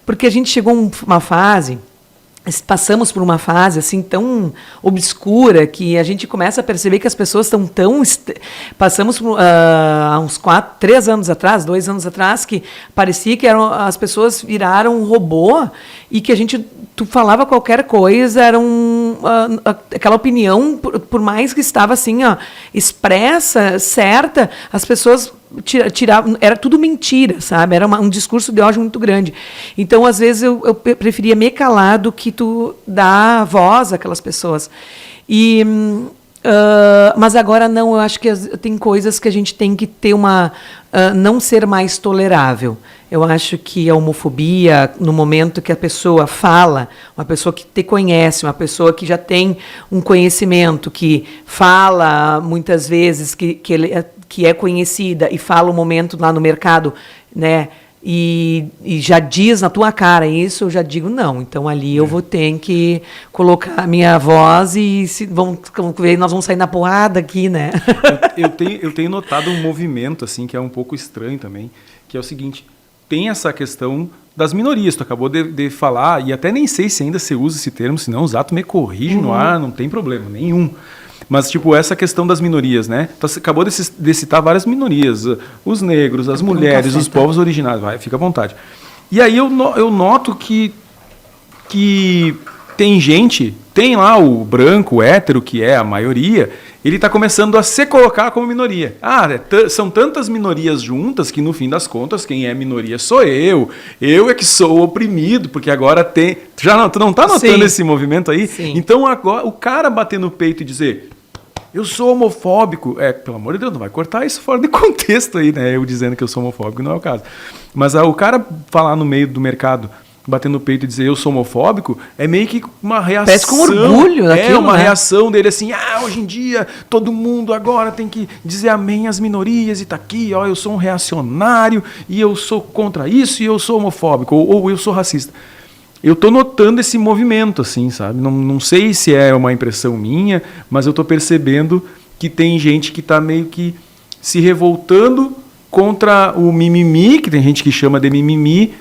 Porque a gente chegou a uma fase... Passamos por uma fase assim tão obscura que a gente começa a perceber que as pessoas estão tão... Passamos por, há uns 2 anos atrás, que parecia que as pessoas viraram um robô e que tu falava qualquer coisa, era aquela opinião, por mais que estava assim, expressa, certa, as pessoas... tiravam, era tudo mentira, sabe? Era um discurso de ódio muito grande. Então, às vezes, eu preferia me calar do que tu dar voz àquelas pessoas. Mas agora não, eu acho que tem coisas que a gente tem que ter não ser mais tolerável. Eu acho que a homofobia, no momento que a pessoa fala, uma pessoa que te conhece, uma pessoa que já tem um conhecimento, que fala muitas vezes, que é conhecida e fala um momento lá no mercado, né, e já diz na tua cara isso, eu já digo não. Então ali eu vou ter que colocar a minha voz e nós vamos sair na porrada aqui, né? Eu tenho notado um movimento assim que é um pouco estranho também, que é o seguinte: tem essa questão das minorias, tu acabou de falar, e até nem sei se ainda você usa esse termo, senão o Zato me corrige no ar, não tem problema nenhum. Mas, tipo, essa questão das minorias, né? Tu acabou de citar várias minorias, os negros, as mulheres, os povos originários, fica à vontade. E aí eu noto que tem lá o branco, o hétero, que é a maioria, ele está começando a se colocar como minoria. São tantas minorias juntas que, no fim das contas, quem é minoria sou eu. Eu é que sou oprimido, porque agora tem... Tu não está notando esse movimento aí? Sim. Então, agora, o cara bater no peito e dizer... Eu sou homofóbico. Pelo amor de Deus, não vai cortar isso fora de contexto aí, né? Eu dizendo que eu sou homofóbico, não é o caso. Mas o cara falar no meio do mercado, bater no peito e dizer eu sou homofóbico, é meio que uma reação. Parece com orgulho daquilo, uma né? reação dele assim, hoje em dia todo mundo agora tem que dizer amém às minorias e tá aqui, eu sou um reacionário e eu sou contra isso e eu sou homofóbico ou eu sou racista. Eu estou notando esse movimento, assim, sabe? Não sei se é uma impressão minha, mas eu estou percebendo que tem gente que está meio que se revoltando contra o mimimi, que tem gente que chama de mimimi,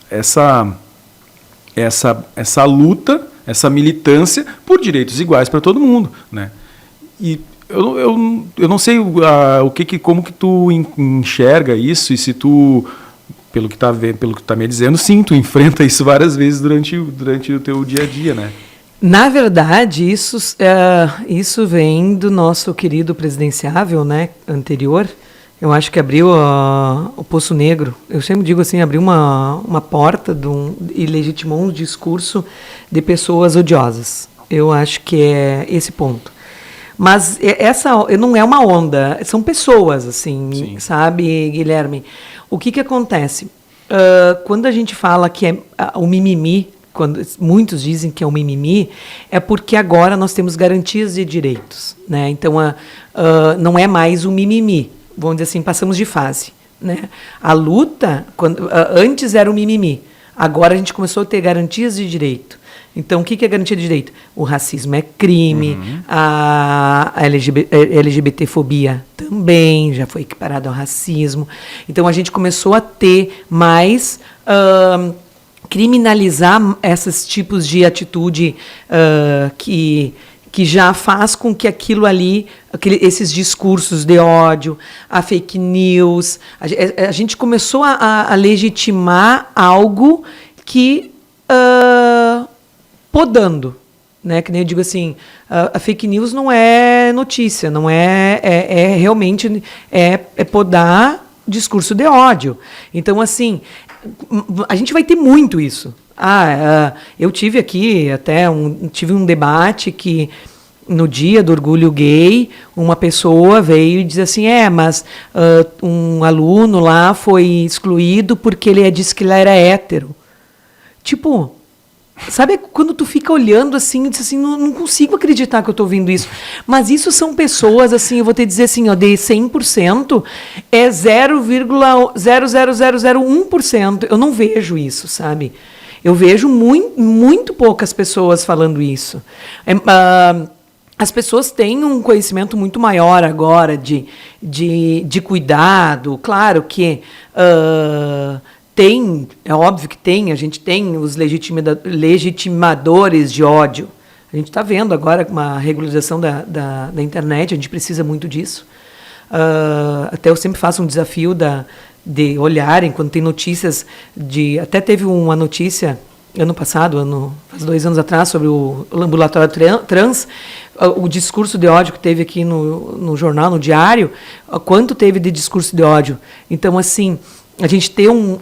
essa luta, essa militância por direitos iguais para todo mundo, né? E eu não sei como que tu enxerga isso e se tu... Pelo que tá me dizendo, sim, tu enfrenta isso várias vezes durante o teu dia a dia, né? Na verdade, isso vem do nosso querido presidenciável, né, anterior. Eu acho que abriu o Poço Negro. Eu sempre digo assim, abriu uma porta e legitimou um discurso de pessoas odiosas. Eu acho que é esse ponto. Mas essa não é uma onda, são pessoas, assim, sim. Sabe, Guilherme? O que acontece? Quando a gente fala que é o mimimi, quando muitos dizem que é o mimimi, é porque agora nós temos garantias de direitos, né? Então, não é mais o mimimi. Vamos dizer assim, passamos de fase. né? A luta, antes era o mimimi, agora a gente começou a ter garantias de direito. Então, o que é garantia de direito? O racismo é crime, a LGBTfobia também já foi equiparado ao racismo. Então, a gente começou a ter mais... criminalizar esses tipos de atitude que já faz com que aquilo ali, esses discursos de ódio, a fake news, a gente começou a legitimar algo que... podando, né? Que nem eu digo assim, a fake news não é notícia, não é realmente podar discurso de ódio. Então, assim, a gente vai ter muito isso. Eu tive aqui tive um debate que no dia do orgulho gay, uma pessoa veio e disse assim, mas um aluno lá foi excluído porque ele disse que ele era hétero. Tipo... Sabe quando tu fica olhando assim e diz assim, não consigo acreditar que eu estou ouvindo isso. Mas isso são pessoas, assim, eu vou te dizer assim, de 100%, é 0,00001%. Eu não vejo isso, sabe? Eu vejo muito poucas pessoas falando isso. As pessoas têm um conhecimento muito maior agora de cuidado. Claro que... é óbvio que a gente tem os legitimadores de ódio. A gente está vendo agora uma regularização da internet, a gente precisa muito disso. Até eu sempre faço um desafio de olharem quando tem notícias até teve uma notícia ano passado, faz 2 anos atrás, sobre o ambulatório trans, o discurso de ódio que teve aqui no jornal, no diário, quanto teve de discurso de ódio. Então, assim... A gente ter um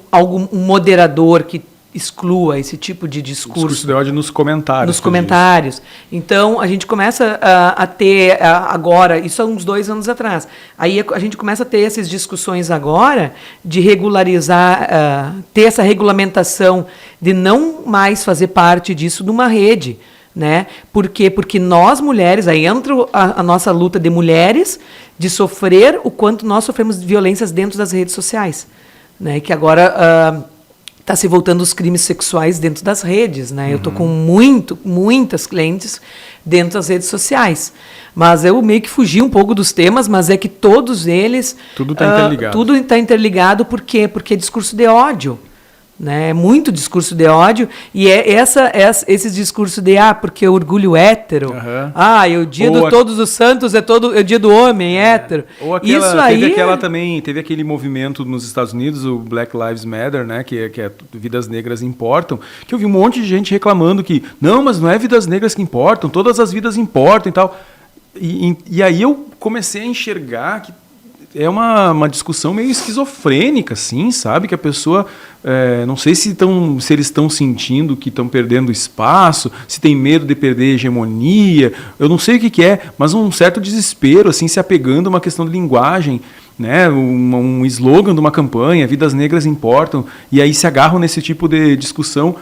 moderador que exclua esse tipo de discurso. Discurso de ódio nos comentários. Nos comentários. Então, a gente começa a ter agora, isso há uns 2 anos atrás, aí a gente começa a ter essas discussões agora de regularizar, ter essa regulamentação de não mais fazer parte disso de uma rede. Né? Por quê? Porque nós, mulheres, aí entra a nossa luta de mulheres, de sofrer o quanto nós sofremos violências dentro das redes sociais. Né, que agora está se voltando os crimes sexuais dentro das redes. Né? Eu estou com muitas clientes dentro das redes sociais. Mas eu meio que fugi um pouco dos temas, mas é que todos eles... Tudo está interligado. Tudo está interligado, por quê? Porque é discurso de ódio. Né? É muito discurso de ódio, e esse discurso de porque o orgulho hétero, o dia de todos os santos é o dia do homem hétero. Ou teve aquele movimento nos Estados Unidos, o Black Lives Matter, né? que é vidas negras importam, que eu vi um monte de gente reclamando que mas não é vidas negras que importam, todas as vidas importam e tal. E aí eu comecei a enxergar que é uma discussão meio esquizofrênica, assim, sabe? Que a pessoa, não sei se eles estão sentindo que estão perdendo espaço, se tem medo de perder hegemonia, eu não sei o que é, mas um certo desespero, assim, se apegando a uma questão de linguagem, né? Um slogan de uma campanha, vidas negras importam, e aí se agarram nesse tipo de discussão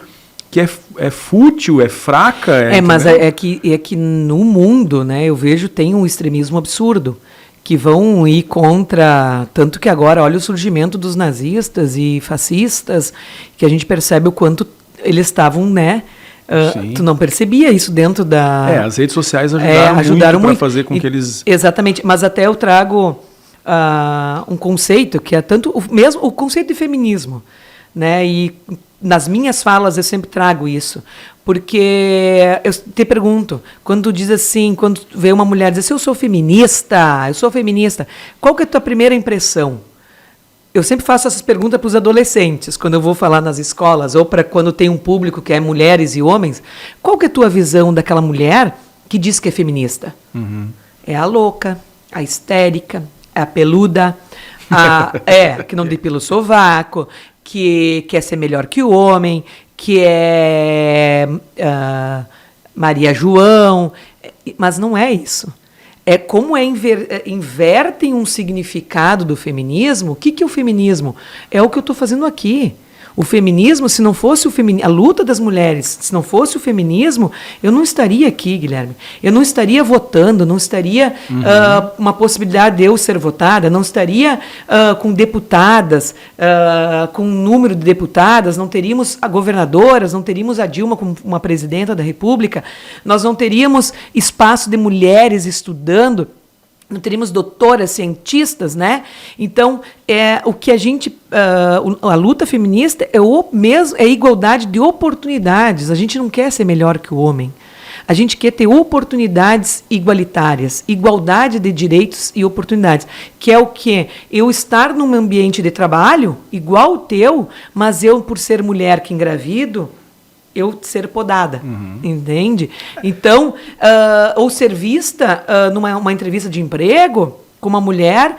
que é fútil, é fraca. Mas é que no mundo, né, eu vejo, tem um extremismo absurdo, que vão ir contra... Tanto que agora, olha o surgimento dos nazistas e fascistas, que a gente percebe o quanto eles estavam, né? Tu não percebia isso dentro da... As redes sociais ajudaram muito para fazer com que eles... Exatamente, mas até eu trago um conceito que é tanto... o conceito de feminismo, né? E nas minhas falas eu sempre trago isso, porque eu te pergunto, quando tu diz assim, quando vê uma mulher dizer assim, eu sou feminista, qual que é a tua primeira impressão? Eu sempre faço essas perguntas para os adolescentes, quando eu vou falar nas escolas, ou para quando tem um público que é mulheres e homens, qual que é a tua visão daquela mulher que diz que é feminista? É a louca, a histérica, a peluda, que não depila o sovaco, que quer ser melhor que o homem, que é Maria João, mas não é isso. É como invertem um significado do feminismo. O que é o feminismo? É o que eu estou fazendo aqui. O feminismo, se não fosse a luta das mulheres, se não fosse o feminismo, eu não estaria aqui, Guilherme. Eu não estaria votando, não estaria uma possibilidade de eu ser votada, não estaria com deputadas, com um número de deputadas, não teríamos a governadoras, não teríamos a Dilma como uma presidenta da República, nós não teríamos espaço de mulheres estudando, não teríamos doutoras, cientistas, né? Então, o que a luta feminista é igualdade de oportunidades. A gente não quer ser melhor que o homem. A gente quer ter oportunidades igualitárias, igualdade de direitos e oportunidades, que é o quê? Eu estar num ambiente de trabalho igual o teu, mas eu, por ser mulher que engravido, eu ser podada, entende? Então, ou ser vista numa entrevista de emprego com uma mulher,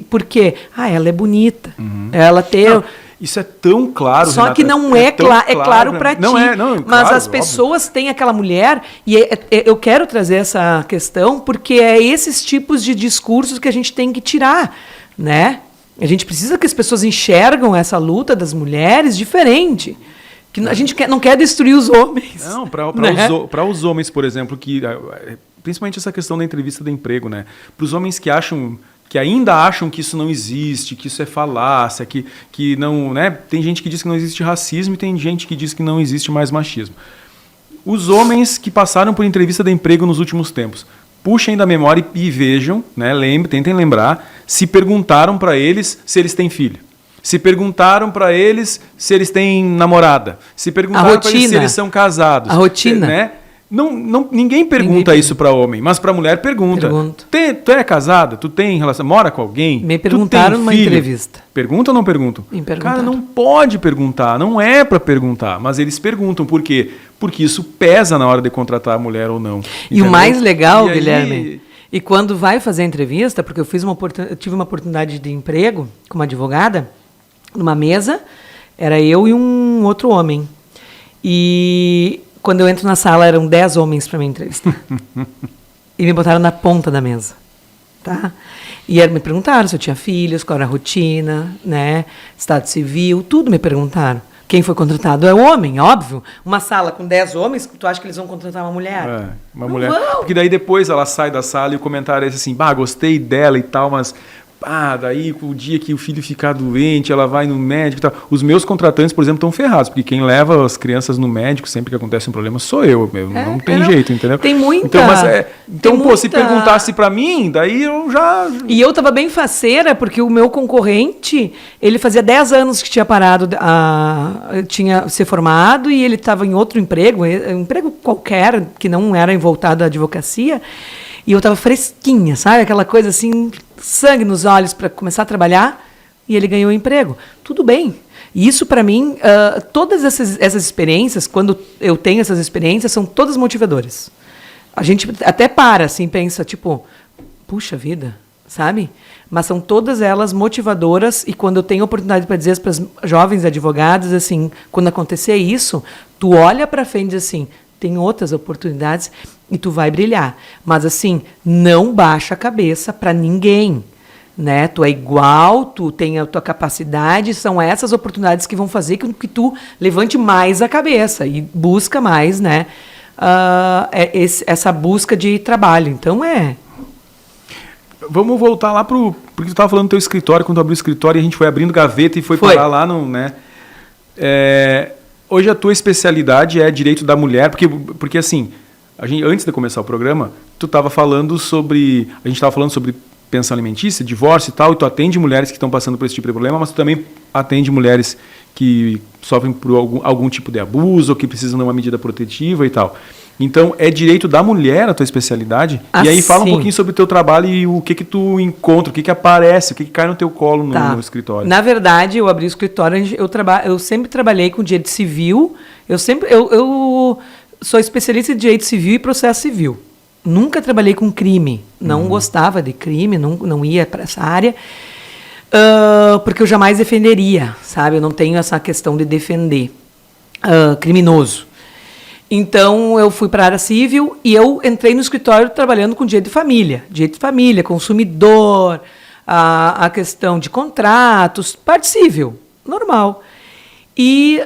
por quê? Ela é bonita, ela tem... Não, isso é tão claro, só Renata, que não é claro para ti. Não, mas claro, as pessoas têm aquela mulher, e eu quero trazer essa questão, porque é esses tipos de discursos que a gente tem que tirar, né? A gente precisa que as pessoas enxergam essa luta das mulheres diferente. Que a gente não quer destruir os homens. Não, para né? os homens, por exemplo, que principalmente essa questão da entrevista de emprego, né? Para os homens que ainda acham que isso não existe, que isso é falácia, que não, né? Tem gente que diz que não existe racismo e tem gente que diz que não existe mais machismo. Os homens que passaram por entrevista de emprego nos últimos tempos, puxem da memória e vejam, né? Tentem lembrar, se perguntaram para eles se eles têm filho. Se perguntaram para eles se eles têm namorada. Se perguntaram para eles se eles são casados. A rotina. Né? Ninguém pergunta isso para homem, mas para mulher pergunta. Tu é casada? Tu tem relação? Mora com alguém? Me perguntaram numa entrevista. Pergunta ou não perguntam? Cara, não pode perguntar, não é para perguntar, mas eles perguntam. Por quê? Porque isso pesa na hora de contratar a mulher ou não. E entendeu? O mais legal, Guilherme, e quando vai fazer a entrevista, porque eu tive uma oportunidade de emprego como advogada, numa mesa, era eu e um outro homem. E quando eu entro na sala, eram 10 homens para me entrevistar. E me botaram na ponta da mesa. Tá? E me perguntaram se eu tinha filhos, qual era a rotina, né? Estado civil, tudo me perguntaram. Quem foi contratado é o homem, óbvio. Uma sala com 10 homens, tu acha que eles vão contratar uma mulher? Uma mulher. Vão. Porque daí depois ela sai da sala e o comentário é assim, gostei dela e tal, mas... daí o dia que o filho ficar doente, ela vai no médico e tal. Os meus contratantes, por exemplo, estão ferrados, porque quem leva as crianças no médico sempre que acontece um problema sou eu. Não tem jeito, entendeu? Tem muita... Se perguntasse para mim, daí eu já... E eu tava bem faceira, porque o meu concorrente, ele fazia 10 anos que tinha parado, tinha se formado, e ele estava em outro emprego, um emprego qualquer, que não era voltado à advocacia, e eu estava fresquinha, sabe? Aquela coisa assim, sangue nos olhos para começar a trabalhar, e ele ganhou um emprego. Tudo bem. E isso, para mim, todas essas experiências, quando eu tenho essas experiências, são todas motivadoras. A gente até assim, pensa, tipo, puxa vida, sabe? Mas são todas elas motivadoras, e quando eu tenho oportunidade para dizer para as jovens advogadas, assim, quando acontecer isso, tu olha para frente e diz assim, tem outras oportunidades e tu vai brilhar. Mas, assim, não baixa a cabeça para ninguém, né? Tu é igual, tu tem a tua capacidade, são essas oportunidades que vão fazer com que tu levante mais a cabeça e busca mais, né? Essa busca de trabalho. Então, Vamos voltar lá porque tu estava falando do teu escritório, quando tu abriu o escritório e a gente foi abrindo gaveta e foi parar lá no... né? Hoje a tua especialidade é direito da mulher, porque assim, antes de começar o programa, a gente estava falando sobre pensão alimentícia, divórcio e tal, e tu atende mulheres que estão passando por esse tipo de problema, mas tu também atende mulheres que sofrem por algum tipo de abuso ou que precisam de uma medida protetiva e tal. Então, é direito da mulher a tua especialidade? E aí fala um pouquinho sobre o teu trabalho e o que tu encontra, o que aparece, o que cai no teu colo no escritório. Na verdade, eu abri o escritório, eu sempre trabalhei com direito civil, eu sou especialista em direito civil e processo civil. Nunca trabalhei com crime, não gostava de crime, não ia para essa área, porque eu jamais defenderia, sabe? Eu não tenho essa questão de defender criminoso. Então, eu fui para a área civil e eu entrei no escritório trabalhando com direito de família, consumidor, a questão de contratos, parte civil, normal. E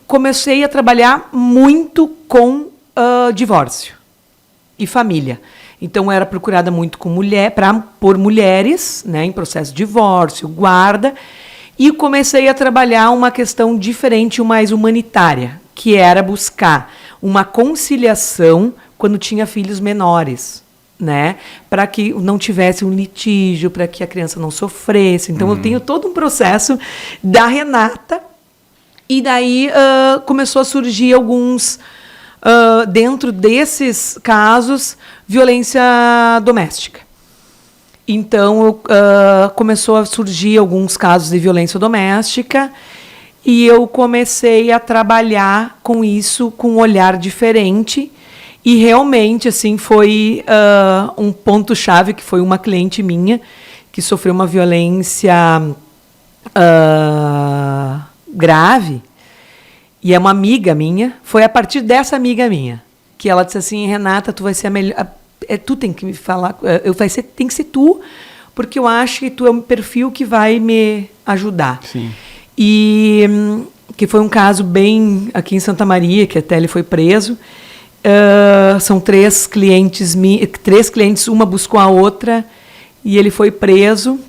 comecei a trabalhar muito com divórcio e família. Então, eu era procurada muito por mulheres, né, em processo de divórcio, guarda, e comecei a trabalhar uma questão diferente, mais humanitária, que era buscar uma conciliação quando tinha filhos menores, né, para que não tivesse um litígio, para que a criança não sofresse. Então, eu tenho todo um processo da Renata, e daí começou a surgir alguns... dentro desses casos, violência doméstica. Então, começou a surgir alguns casos de violência doméstica e eu comecei a trabalhar com isso com um olhar diferente. E realmente, assim, foi um ponto-chave, que foi uma cliente minha que sofreu uma violência grave. E é uma amiga minha, foi a partir dessa amiga minha, que ela disse assim, Renata, tu vai ser a melhor, tu tem que me falar, tem que ser tu, porque eu acho que tu é um perfil que vai me ajudar. Sim. E que foi um caso bem aqui em Santa Maria, que até ele foi preso. São três clientes, uma buscou a outra, e ele foi preso.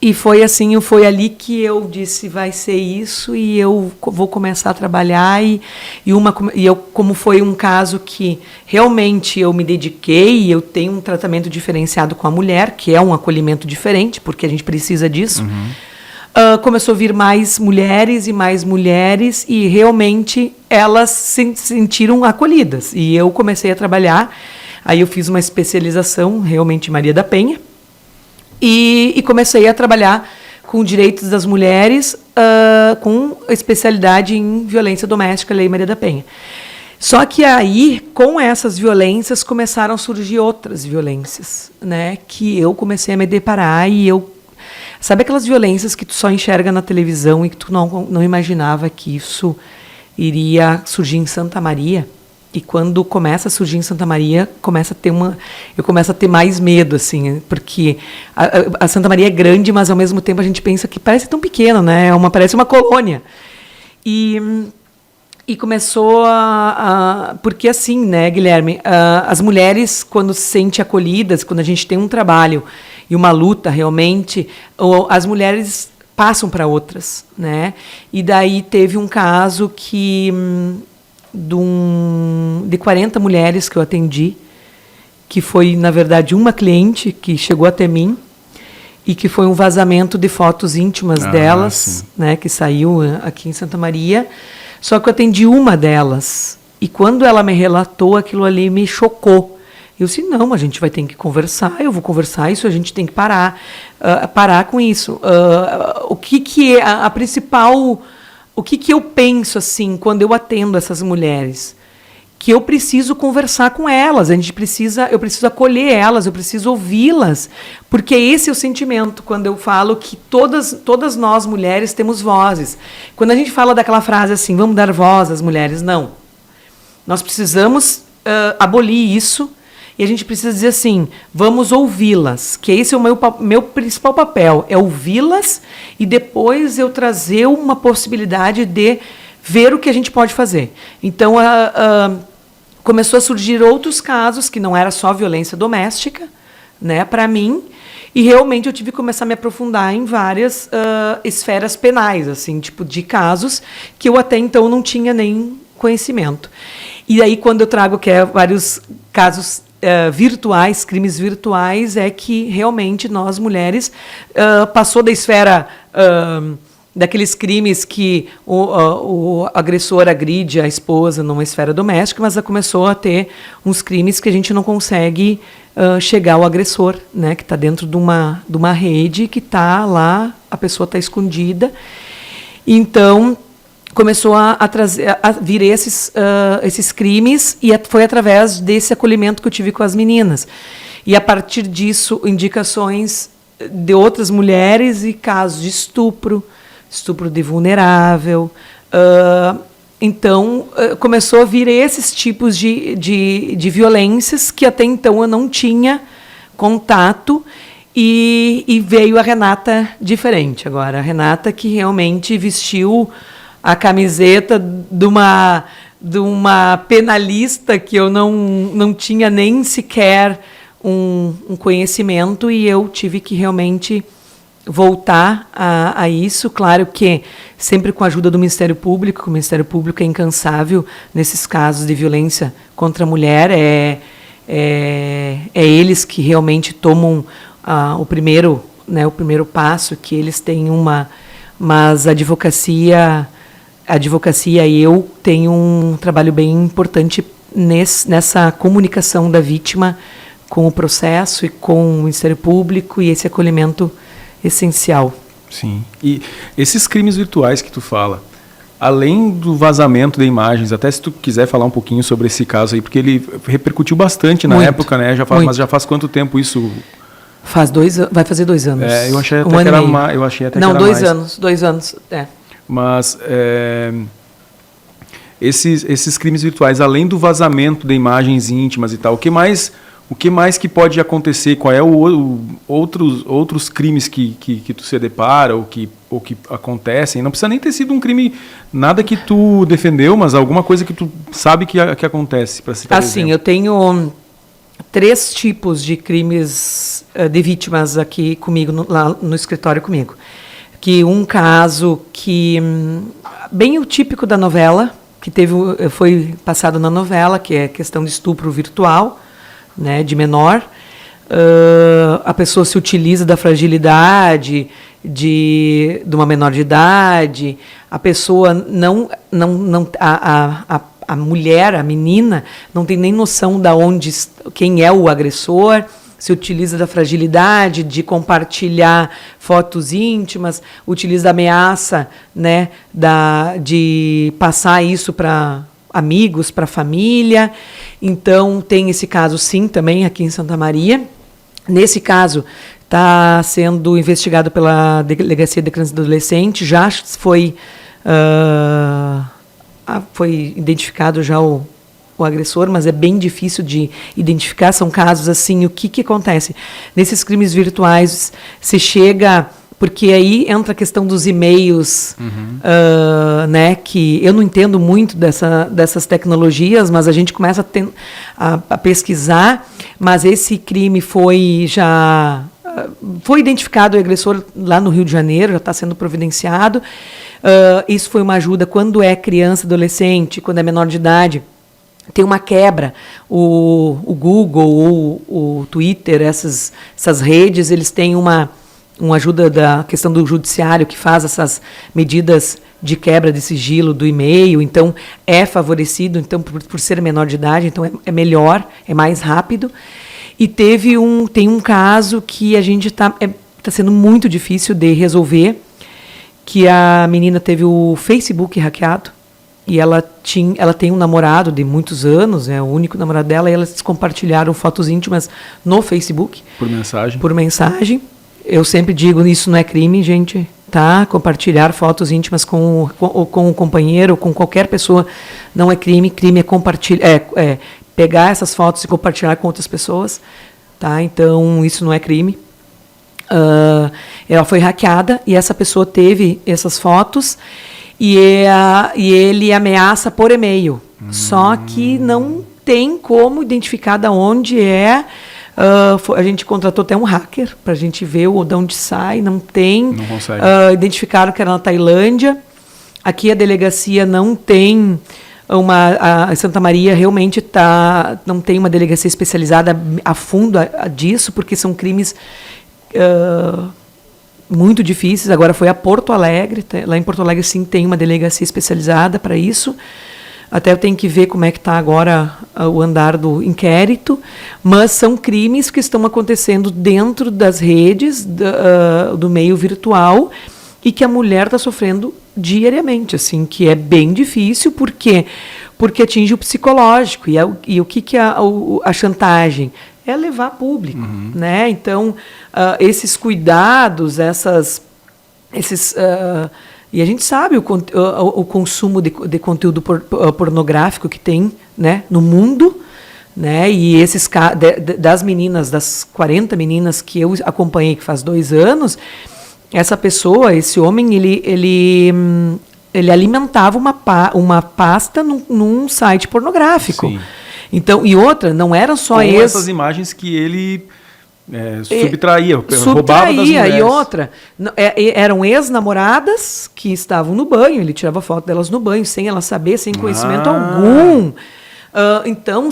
E foi assim, foi ali que eu disse, vai ser isso, e eu vou começar a trabalhar. E eu, como foi um caso que realmente eu me dediquei, eu tenho um tratamento diferenciado com a mulher, que é um acolhimento diferente, porque a gente precisa disso. Começou a vir mais mulheres, e realmente elas se sentiram acolhidas. E eu comecei a trabalhar, aí eu fiz uma especialização realmente em Maria da Penha, e comecei a trabalhar com direitos das mulheres, com especialidade em violência doméstica, Lei Maria da Penha. Só que aí, com essas violências, começaram a surgir outras violências, né? Que eu comecei a me deparar e eu... Sabe aquelas violências que tu só enxerga na televisão e que tu não imaginava que isso iria surgir em Santa Maria? E quando começa a surgir em Santa Maria, eu começo a ter mais medo, assim, porque a Santa Maria é grande, mas ao mesmo tempo a gente pensa que parece tão pequeno, né? Parece uma colônia. E começou porque assim, né, Guilherme, as mulheres, quando se sentem acolhidas, quando a gente tem um trabalho e uma luta realmente, as mulheres passam para outras, né? E daí teve um caso que... de 40 mulheres que eu atendi, que foi, na verdade, uma cliente que chegou até mim e que foi um vazamento de fotos íntimas delas, né, que saiu aqui em Santa Maria. Só que eu atendi uma delas e quando ela me relatou, aquilo ali me chocou. Eu disse, não, a gente vai ter que conversar, eu vou conversar, isso a gente tem que parar com isso. O que é a principal... O que eu penso, assim, quando eu atendo essas mulheres? Que eu preciso conversar com elas, eu preciso acolher elas, eu preciso ouvi-las, porque esse é o sentimento, quando eu falo que todas nós, mulheres, temos vozes. Quando a gente fala daquela frase assim, vamos dar voz às mulheres, não. Nós precisamos abolir isso, e a gente precisa dizer assim, vamos ouvi-las, que esse é o meu principal papel, é ouvi-las e depois eu trazer uma possibilidade de ver o que a gente pode fazer. Então, começou a surgir outros casos, que não era só violência doméstica, né, para mim, e realmente eu tive que começar a me aprofundar em várias esferas penais, assim, tipo de casos que eu até então não tinha nem conhecimento. E aí, quando eu trago vários casos virtuais, crimes virtuais, é que realmente nós, mulheres, passou da esfera daqueles crimes que o agressor agride a esposa numa esfera doméstica, mas começou a ter uns crimes que a gente não consegue chegar ao agressor, né, que está dentro de uma rede, que está lá, a pessoa está escondida. Então, começou a vir esses crimes, e foi através desse acolhimento que eu tive com as meninas. E, a partir disso, indicações de outras mulheres e casos de estupro de vulnerável. Então, começou a vir esses tipos de violências que até então eu não tinha contato, e veio a Renata diferente agora. A Renata que realmente vestiu a camiseta de uma penalista que eu não tinha nem sequer um conhecimento, e eu tive que realmente voltar a isso. Claro que sempre com a ajuda do Ministério Público. O Ministério Público é incansável nesses casos de violência contra a mulher. É eles que realmente tomam o primeiro passo, que eles têm mas a advocacia e eu tenho um trabalho bem importante nessa comunicação da vítima com o processo e com o Ministério Público, e esse acolhimento essencial. Sim. E esses crimes virtuais que tu fala, além do vazamento de imagens, até se tu quiser falar um pouquinho sobre esse caso aí, porque ele repercutiu bastante na época, né? Mas já faz quanto tempo isso? Vai fazer 2 anos. Eu achei até que era mais. Eu achei até que era 2 anos. 2 anos, Mas esses crimes virtuais, além do vazamento de imagens íntimas e tal, o que mais que pode acontecer? Qual é outros crimes que tu se depara ou que acontecem? Não precisa nem ter sido um crime, nada que tu defendeu, mas alguma coisa que tu sabe que acontece, para citar assim, eu tenho 3 tipos de crimes de vítimas aqui comigo, lá no escritório comigo. Que um caso que, bem o típico da novela, que foi passado na novela, que é a questão de estupro virtual, né, de menor. A pessoa se utiliza da fragilidade de uma menor de idade, a pessoa a mulher, a menina, não tem nem noção quem é o agressor, se utiliza da fragilidade de compartilhar fotos íntimas, utiliza da ameaça, né, de passar isso para amigos, para a família. Então, tem esse caso, sim, também aqui em Santa Maria. Nesse caso, está sendo investigado pela Delegacia de Criança e Adolescente, já foi identificado já o agressor, mas é bem difícil de identificar. São casos assim. O que acontece? Nesses crimes virtuais, se chega... Porque aí entra a questão dos e-mails, né, que eu não entendo muito dessas tecnologias, mas a gente começa a pesquisar. Mas esse crime foi identificado, o agressor lá no Rio de Janeiro, já está sendo providenciado. Isso foi uma ajuda quando é criança, adolescente, quando é menor de idade. Tem uma quebra. O Google, o Twitter, essas redes, eles têm uma ajuda da questão do judiciário, que faz essas medidas de quebra de sigilo do e-mail. Então, é favorecido, então, por ser menor de idade, então é melhor, é mais rápido. E tem um caso que a gente tá sendo muito difícil de resolver, que a menina teve o Facebook hackeado, e ela tem um namorado de muitos anos, é o único namorado dela, e elas compartilharam fotos íntimas no Facebook. Por mensagem. Eu sempre digo, isso não é crime, gente, tá? Compartilhar fotos íntimas com o companheiro, com qualquer pessoa, não é crime. Crime é pegar essas fotos e compartilhar com outras pessoas, tá? Então, isso não é crime. Ela foi hackeada e essa pessoa teve essas fotos e ele ameaça por e-mail. Só que não tem como identificar de onde é. A gente contratou até um hacker para a gente ver de onde sai, não tem. Não consegue. Identificaram que era na Tailândia. Aqui a delegacia não tem a Santa Maria realmente não tem uma delegacia especializada a fundo disso, porque são crimes muito difíceis. Agora foi a Porto Alegre. Lá em Porto Alegre, sim, tem uma delegacia especializada para isso. Até eu tenho que ver como é que está agora o andar do inquérito, mas são crimes que estão acontecendo dentro das redes do meio virtual e que a mulher está sofrendo diariamente, assim, que é bem difícil, porque atinge o psicológico. E o que é a chantagem? É levar a público, né? Então, esses cuidados, e a gente sabe o consumo de conteúdo pornográfico que tem, né, no mundo, né? E das meninas, das 40 meninas que eu acompanhei, que faz 2 anos, essa pessoa, esse homem, ele ele alimentava uma pasta num site pornográfico. Sim. Então, e outra, não era só essas imagens que ele subtraía, roubava das mulheres. E outra, eram ex-namoradas que estavam no banho, ele tirava foto delas no banho, sem ela saber, sem conhecimento algum. Então,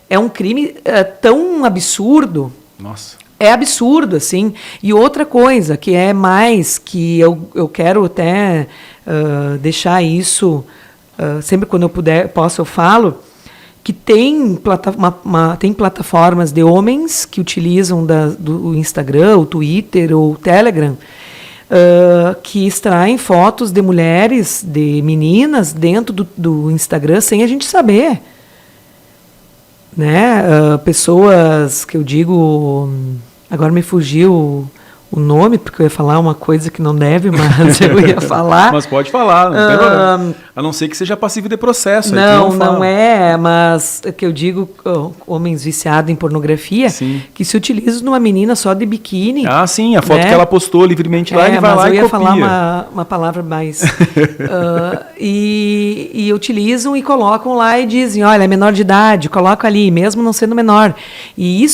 é um crime tão absurdo. Nossa. É absurdo, assim. E outra coisa, que é mais, que eu quero até deixar isso, sempre quando eu falo, que tem plataformas de homens que utilizam do Instagram, o Twitter ou o Telegram, que extraem fotos de mulheres, de meninas, dentro do Instagram, sem a gente saber. Né? Pessoas que eu digo... Agora me fugiu o nome, porque eu ia falar uma coisa que não deve, mas eu ia falar. Mas pode falar, não tem problema. A não ser que seja passivo de processo. Não é, mas que eu digo, homens viciados em pornografia, sim, que se utilizam numa menina só de biquíni. Ah, sim, a foto, né, que ela postou livremente lá, ele vai lá e copia. Eu ia falar uma palavra mais... e utilizam e colocam lá e dizem, olha, é menor de idade, coloca ali, mesmo não sendo menor. E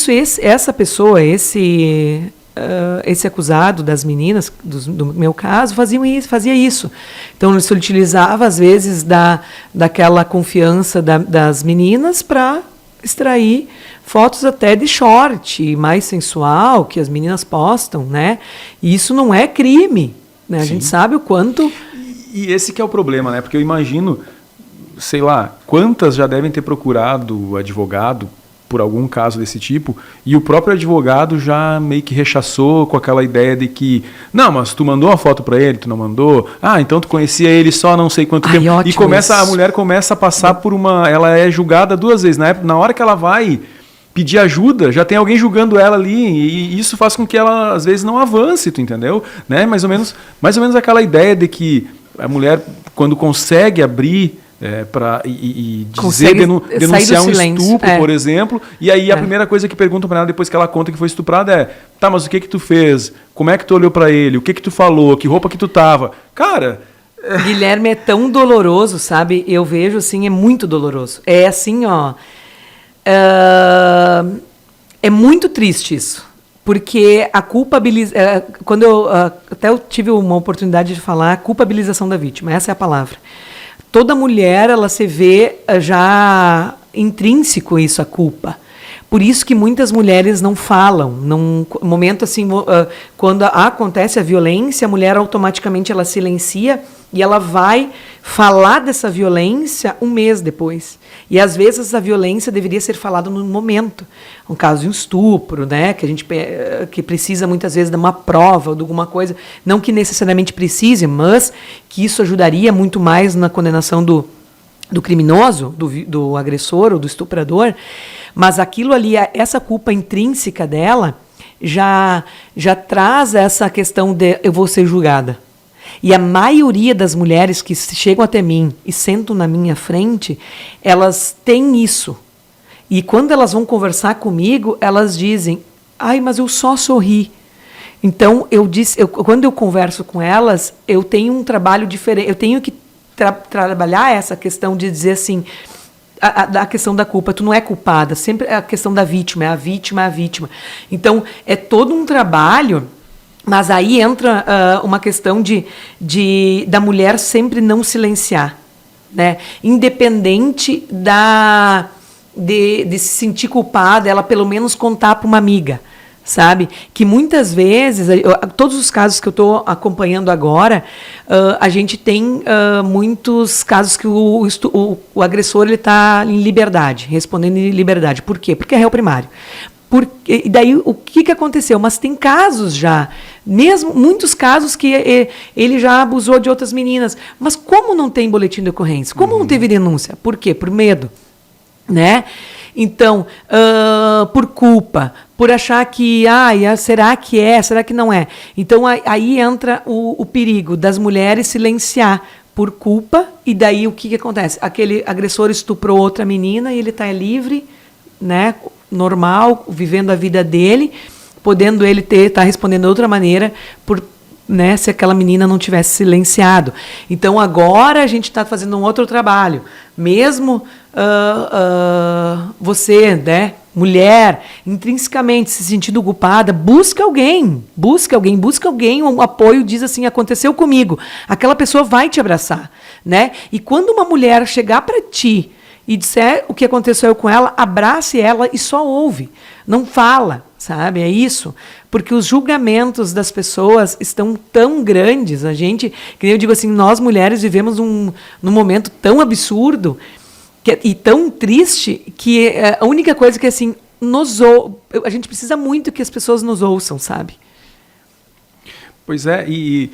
essa pessoa, esse acusado das meninas, do meu caso, fazia isso. Então, ele se utilizava, às vezes, daquela confiança das meninas para extrair fotos até de short, mais sensual, que as meninas postam, né? E isso não é crime, né? A gente sabe o quanto... E esse que é o problema, né? Porque eu imagino, sei lá, quantas já devem ter procurado advogado por algum caso desse tipo, e o próprio advogado já meio que rechaçou com aquela ideia de que, não, mas tu mandou uma foto para ele, tu não mandou? Ah, então tu conhecia ele só não sei quanto tempo. E a mulher começa a passar por ela é julgada 2 vezes. Na hora que ela vai pedir ajuda, já tem alguém julgando ela ali, e isso faz com que ela, às vezes, não avance, tu entendeu? Né? Mais ou menos aquela ideia de que a mulher, quando consegue abrir denunciar um estupro, por exemplo, e aí a primeira coisa que perguntam para ela depois que ela conta que foi estuprada é, tá, mas o que tu fez? Como é que tu olhou para ele? O que tu falou? Que roupa que tu tava? Cara... Guilherme, é tão doloroso, sabe? Eu vejo, assim, é muito doloroso. É assim, ó... é muito triste isso. Porque a quando até eu tive uma oportunidade de falar, a culpabilização da vítima, essa é a palavra. Toda mulher, ela se vê já intrínseco isso, a culpa. Por isso que muitas mulheres não falam. No momento assim, quando acontece a violência, a mulher automaticamente ela silencia e ela vai falar dessa violência 1 mês depois. E às vezes essa violência deveria ser falada no momento. Um caso de um estupro, né, que precisa muitas vezes de uma prova ou de alguma coisa, não que necessariamente precise, mas que isso ajudaria muito mais na condenação do criminoso, do agressor ou do estuprador. Mas aquilo ali, essa culpa intrínseca dela, já traz essa questão de eu vou ser julgada. E a maioria das mulheres que chegam até mim e sentam na minha frente, elas têm isso. E quando elas vão conversar comigo, elas dizem, ai, mas eu só sorri. Então, quando eu converso com elas, eu tenho um trabalho diferente, eu tenho que trabalhar essa questão de dizer assim, a questão da culpa, tu não é culpada, sempre é a questão da vítima, é a vítima. Então, é todo um trabalho, mas aí entra uma questão da mulher sempre não silenciar, né? Independente de se sentir culpada, ela pelo menos contar para uma amiga, sabe? Que muitas vezes, todos os casos que eu estou acompanhando agora, a gente tem muitos casos que o agressor está em liberdade, respondendo em liberdade. Por quê? Porque é réu primário. E daí, o que aconteceu? Mas tem casos já, mesmo muitos casos que ele já abusou de outras meninas. Mas como não tem boletim de ocorrência? Como não teve denúncia? Por quê? Por medo, né? Então, por culpa, por achar que, será que é, será que não é? Então, aí entra o perigo das mulheres silenciar por culpa, e daí o que acontece? Aquele agressor estuprou outra menina e ele está livre, né, normal, vivendo a vida dele, podendo ele estar respondendo de outra maneira, por né, se aquela menina não tivesse silenciado. Então, agora a gente está fazendo um outro trabalho. Mesmo você, né, mulher, intrinsecamente se sentindo culpada, busca alguém, um apoio, diz assim, aconteceu comigo. Aquela pessoa vai te abraçar, né? E quando uma mulher chegar para ti e disser o que aconteceu com ela, abrace ela e só ouve. Não fala, sabe? É isso. Porque os julgamentos das pessoas estão tão grandes. A gente, que nem eu digo assim, nós mulheres vivemos num momento tão absurdo e tão triste que a única coisa que assim, a gente precisa muito que as pessoas nos ouçam, sabe? Pois é, e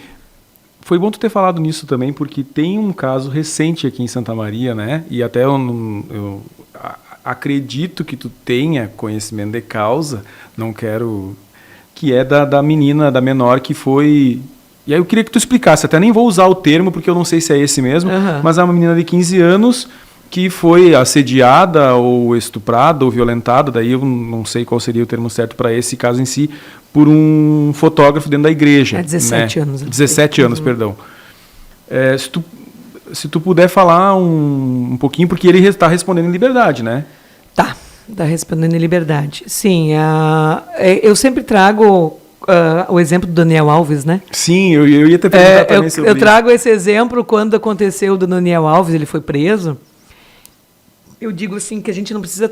foi bom tu ter falado nisso também, porque tem um caso recente aqui em Santa Maria, né? E até eu acredito que tu tenha conhecimento de causa, não quero... que é da menina, da menor, que foi... E aí eu queria que tu explicasse, até nem vou usar o termo, porque eu não sei se é esse mesmo, mas é uma menina de 15 anos que foi assediada ou estuprada ou violentada, daí eu não sei qual seria o termo certo para esse caso em si, por um fotógrafo dentro da igreja. 17 anos. 17 anos, perdão. Se tu puder falar um pouquinho, porque ele está respondendo em liberdade, né? Tá respondendo em liberdade. Sim, eu sempre trago o exemplo do Daniel Alves, né? Sim, eu ia te perguntar também sobre isso. Eu trago esse exemplo quando aconteceu do Daniel Alves, ele foi preso. Eu digo assim que a gente não precisa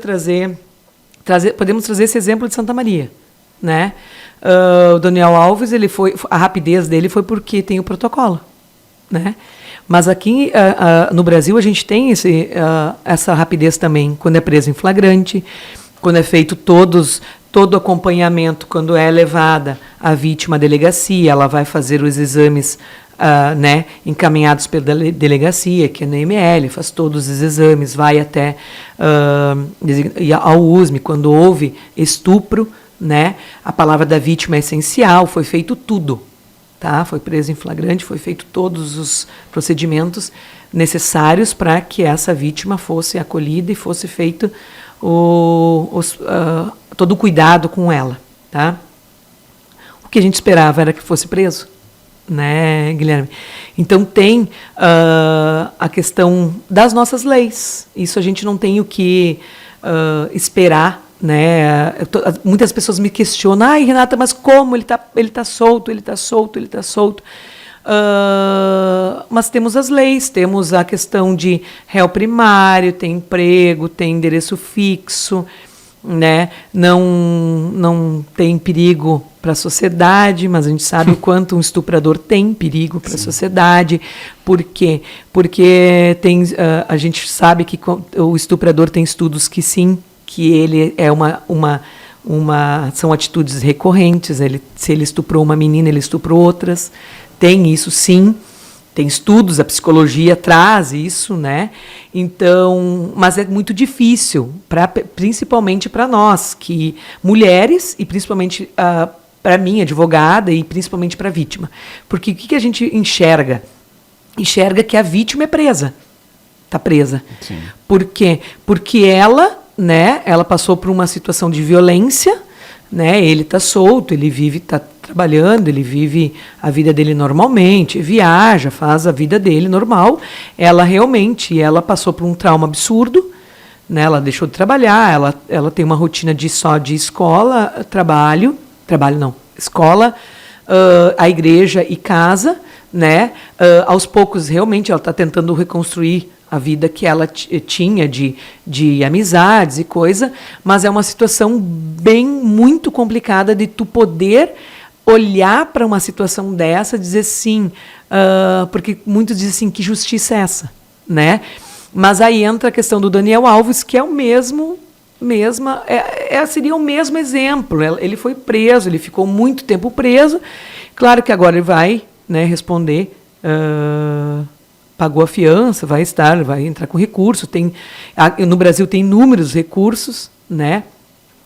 podemos trazer esse exemplo de Santa Maria, né? O Daniel Alves, a rapidez dele foi porque tem o protocolo, né? Mas aqui no Brasil a gente tem essa rapidez também, quando é preso em flagrante, quando é feito todo o acompanhamento, quando é levada a vítima à delegacia, ela vai fazer os exames né, encaminhados pela delegacia, que é na ML, faz todos os exames, vai até ao USM, quando houve estupro, né, a palavra da vítima é essencial, foi feito tudo. Tá? Foi preso em flagrante, foi feito todos os procedimentos necessários para que essa vítima fosse acolhida e fosse feito todo o cuidado com ela. Tá? O que a gente esperava era que fosse preso, né, Guilherme? Então tem a questão das nossas leis. Isso a gente não tem o que esperar, né? Muitas pessoas me questionam, Renata, mas como ele tá solto, mas temos as leis, temos a questão de réu primário, tem emprego, tem endereço fixo, né? Não tem perigo para a sociedade, mas a gente sabe o quanto um estuprador tem perigo para a sociedade. Por quê? Porque a gente sabe que o estuprador tem estudos que sim, que ele é são atitudes recorrentes. Se ele estuprou uma menina, ele estuprou outras. Tem isso, sim. Tem estudos, a psicologia traz isso, né? Então, mas é muito difícil, principalmente para nós, que mulheres, e principalmente para mim, advogada, e principalmente para a vítima. Porque o que a gente enxerga? Enxerga que a vítima é presa. Está presa. Sim. Por quê? Porque ela passou por uma situação de violência, né? Ele está solto, ele está trabalhando, ele vive a vida dele normalmente, viaja, faz a vida dele normal. Ela passou por um trauma absurdo, né? Ela deixou de trabalhar, ela tem uma rotina só de escola, escola, a igreja e casa, né? Aos poucos, realmente, ela está tentando reconstruir a vida que ela tinha de amizades e coisa, mas é uma situação muito complicada de tu poder olhar para uma situação dessa e dizer sim, porque muitos dizem assim, que justiça é essa, né? Mas aí entra a questão do Daniel Alves, que é seria o mesmo exemplo. Ele foi preso, ele ficou muito tempo preso. Claro que agora ele vai, né, responder, pagou a fiança, vai entrar com recurso. No Brasil tem inúmeros recursos, né?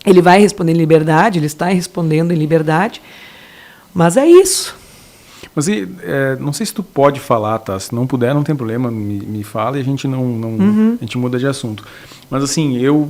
Ele vai responder em liberdade, ele está respondendo em liberdade. Mas é isso. Mas não sei se tu pode falar, tá? Se não puder, não tem problema, me fala e a gente a gente muda de assunto. Mas assim, eu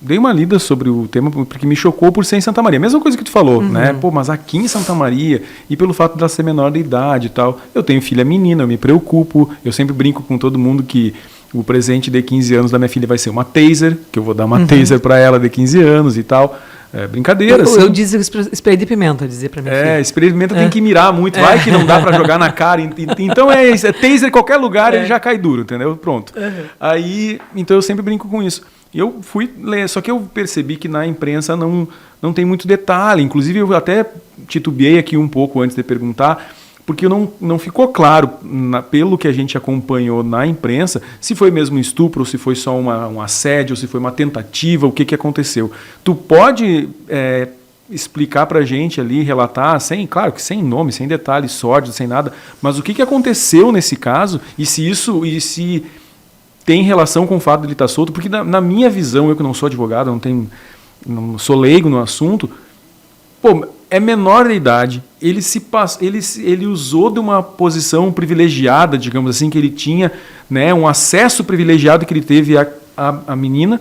dei uma lida sobre o tema porque me chocou por ser em Santa Maria. Mesma coisa que tu falou, né? Pô, mas aqui em Santa Maria, e pelo fato de ela ser menor de idade e tal, eu tenho filha menina, eu me preocupo, eu sempre brinco com todo mundo que o presente de 15 anos da minha filha vai ser uma taser, que eu vou dar uma taser para ela de 15 anos e tal. É brincadeira, assim. Eu disse spray de pimenta, dizer pra minha filha. Spray de pimenta tem que mirar muito, vai que não dá pra jogar na cara. Então é taser em qualquer lugar, ele já cai duro, entendeu? Pronto. Aí, então eu sempre brinco com isso. E eu fui ler, só que eu percebi que na imprensa não tem muito detalhe. Inclusive eu até titubeei aqui um pouco antes de perguntar, porque não ficou claro, pelo que a gente acompanhou na imprensa, se foi mesmo um estupro, ou se foi só um assédio, ou se foi uma tentativa, o que aconteceu. Tu pode explicar pra gente ali, relatar, claro que sem nome, sem detalhes sórdidos, sem nada, mas o que aconteceu nesse caso, e se tem relação com o fato de ele estar solto, porque na minha visão, eu que não sou advogado, não sou leigo no assunto, pô, é menor de idade, ele usou de uma posição privilegiada, digamos assim, que ele tinha, né, um acesso privilegiado que ele teve à menina,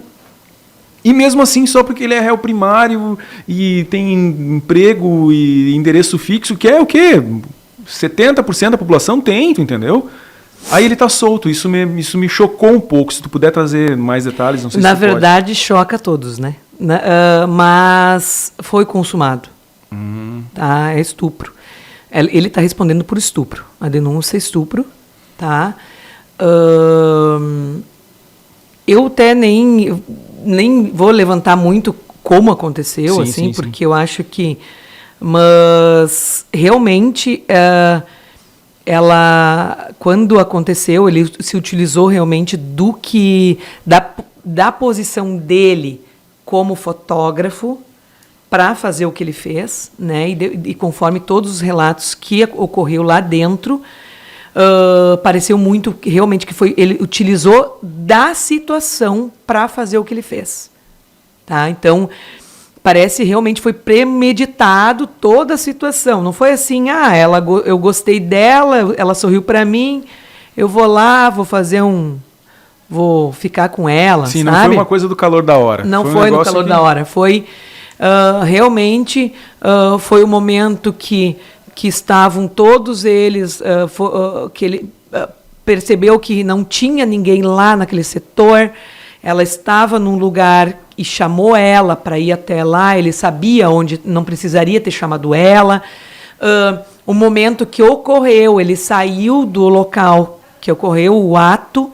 e mesmo assim, só porque ele é réu primário e tem emprego e endereço fixo, que é o quê? 70% da população tem, tu entendeu? Aí ele está solto, isso me chocou um pouco, se tu puder trazer mais detalhes, não sei se tu pode. Na verdade, choca todos, né? Mas foi consumado. Tá? É estupro. Ele está respondendo por estupro. A denúncia é estupro. Tá? Eu até nem vou levantar muito como aconteceu, sim, porque eu acho que... Mas, realmente, ela, quando aconteceu, ele se utilizou realmente da posição dele como fotógrafo para fazer o que ele fez, né? E conforme todos os relatos que ocorreu lá dentro, pareceu muito realmente que ele utilizou da situação para fazer o que ele fez, tá? Então parece realmente foi premeditado toda a situação. Não foi assim, eu gostei dela, ela sorriu para mim, eu vou lá, vou ficar com ela, sim, sabe? Não foi uma coisa do calor da hora. Não foi no calor da hora. Foi realmente foi o momento que estavam todos eles, que ele percebeu que não tinha ninguém lá naquele setor. Ela estava num lugar e chamou ela para ir até lá. Ele sabia onde não precisaria ter chamado ela. O momento que ocorreu, ele saiu do local que ocorreu o ato,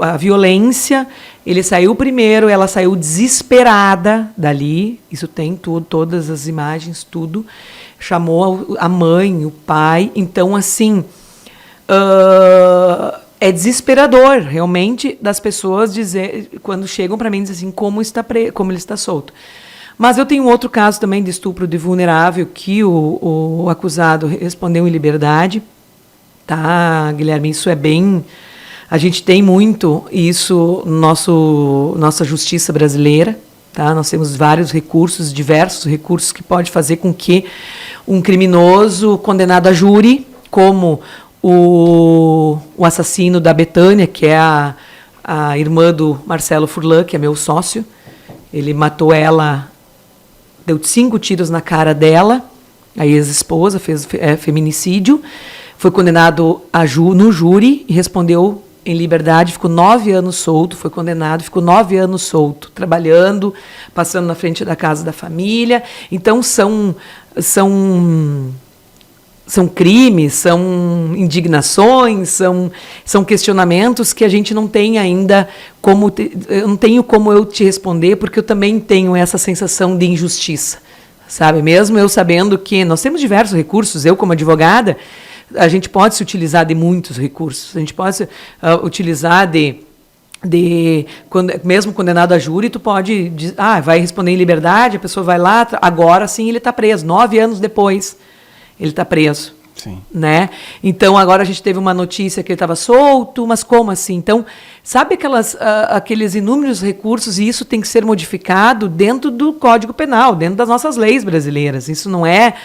a violência. Ele saiu primeiro, ela saiu desesperada dali. Isso tem tudo, todas as imagens, tudo. Chamou a mãe, o pai. Então, assim, é desesperador, realmente, das pessoas dizer, quando chegam para mim, dizem assim, como ele está solto. Mas eu tenho outro caso também de estupro de vulnerável, que o acusado respondeu em liberdade. Tá, Guilherme, isso é bem... A gente tem muito isso nossa justiça brasileira. Tá? Nós temos vários recursos, diversos recursos, que pode fazer com que um criminoso condenado a júri, como o assassino da Betânia, que é a irmã do Marcelo Furlan, que é meu sócio, ele matou ela, deu 5 tiros na cara dela, a ex-esposa, fez feminicídio, foi condenado no júri e respondeu em liberdade, ficou 9 anos solto, foi condenado, ficou 9 anos solto, trabalhando, passando na frente da casa da família. Então, são crimes, são indignações, são questionamentos que a gente não tem ainda como... Eu não tenho como eu te responder, porque eu também tenho essa sensação de injustiça, sabe? Mesmo eu sabendo que nós temos diversos recursos, eu como advogada, a gente pode se utilizar de muitos recursos. A gente pode se utilizar mesmo condenado a júri, tu pode... vai responder em liberdade, a pessoa vai lá, agora sim ele está preso. 9 anos depois, ele está preso. Sim. Né? Então, agora a gente teve uma notícia que ele estava solto, mas como assim? Então, sabe aqueles inúmeros recursos, e isso tem que ser modificado dentro do Código Penal, dentro das nossas leis brasileiras. Isso não é...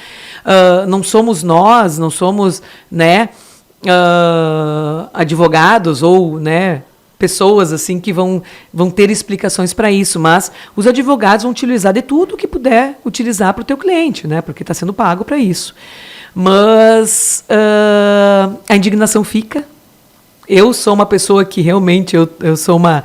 não somos nós, não somos, né, advogados ou, né, pessoas assim que vão ter explicações para isso, mas os advogados vão utilizar de tudo que puder utilizar para o teu cliente, né, porque está sendo pago para isso. Mas a indignação fica. Eu sou uma pessoa que realmente, eu sou uma...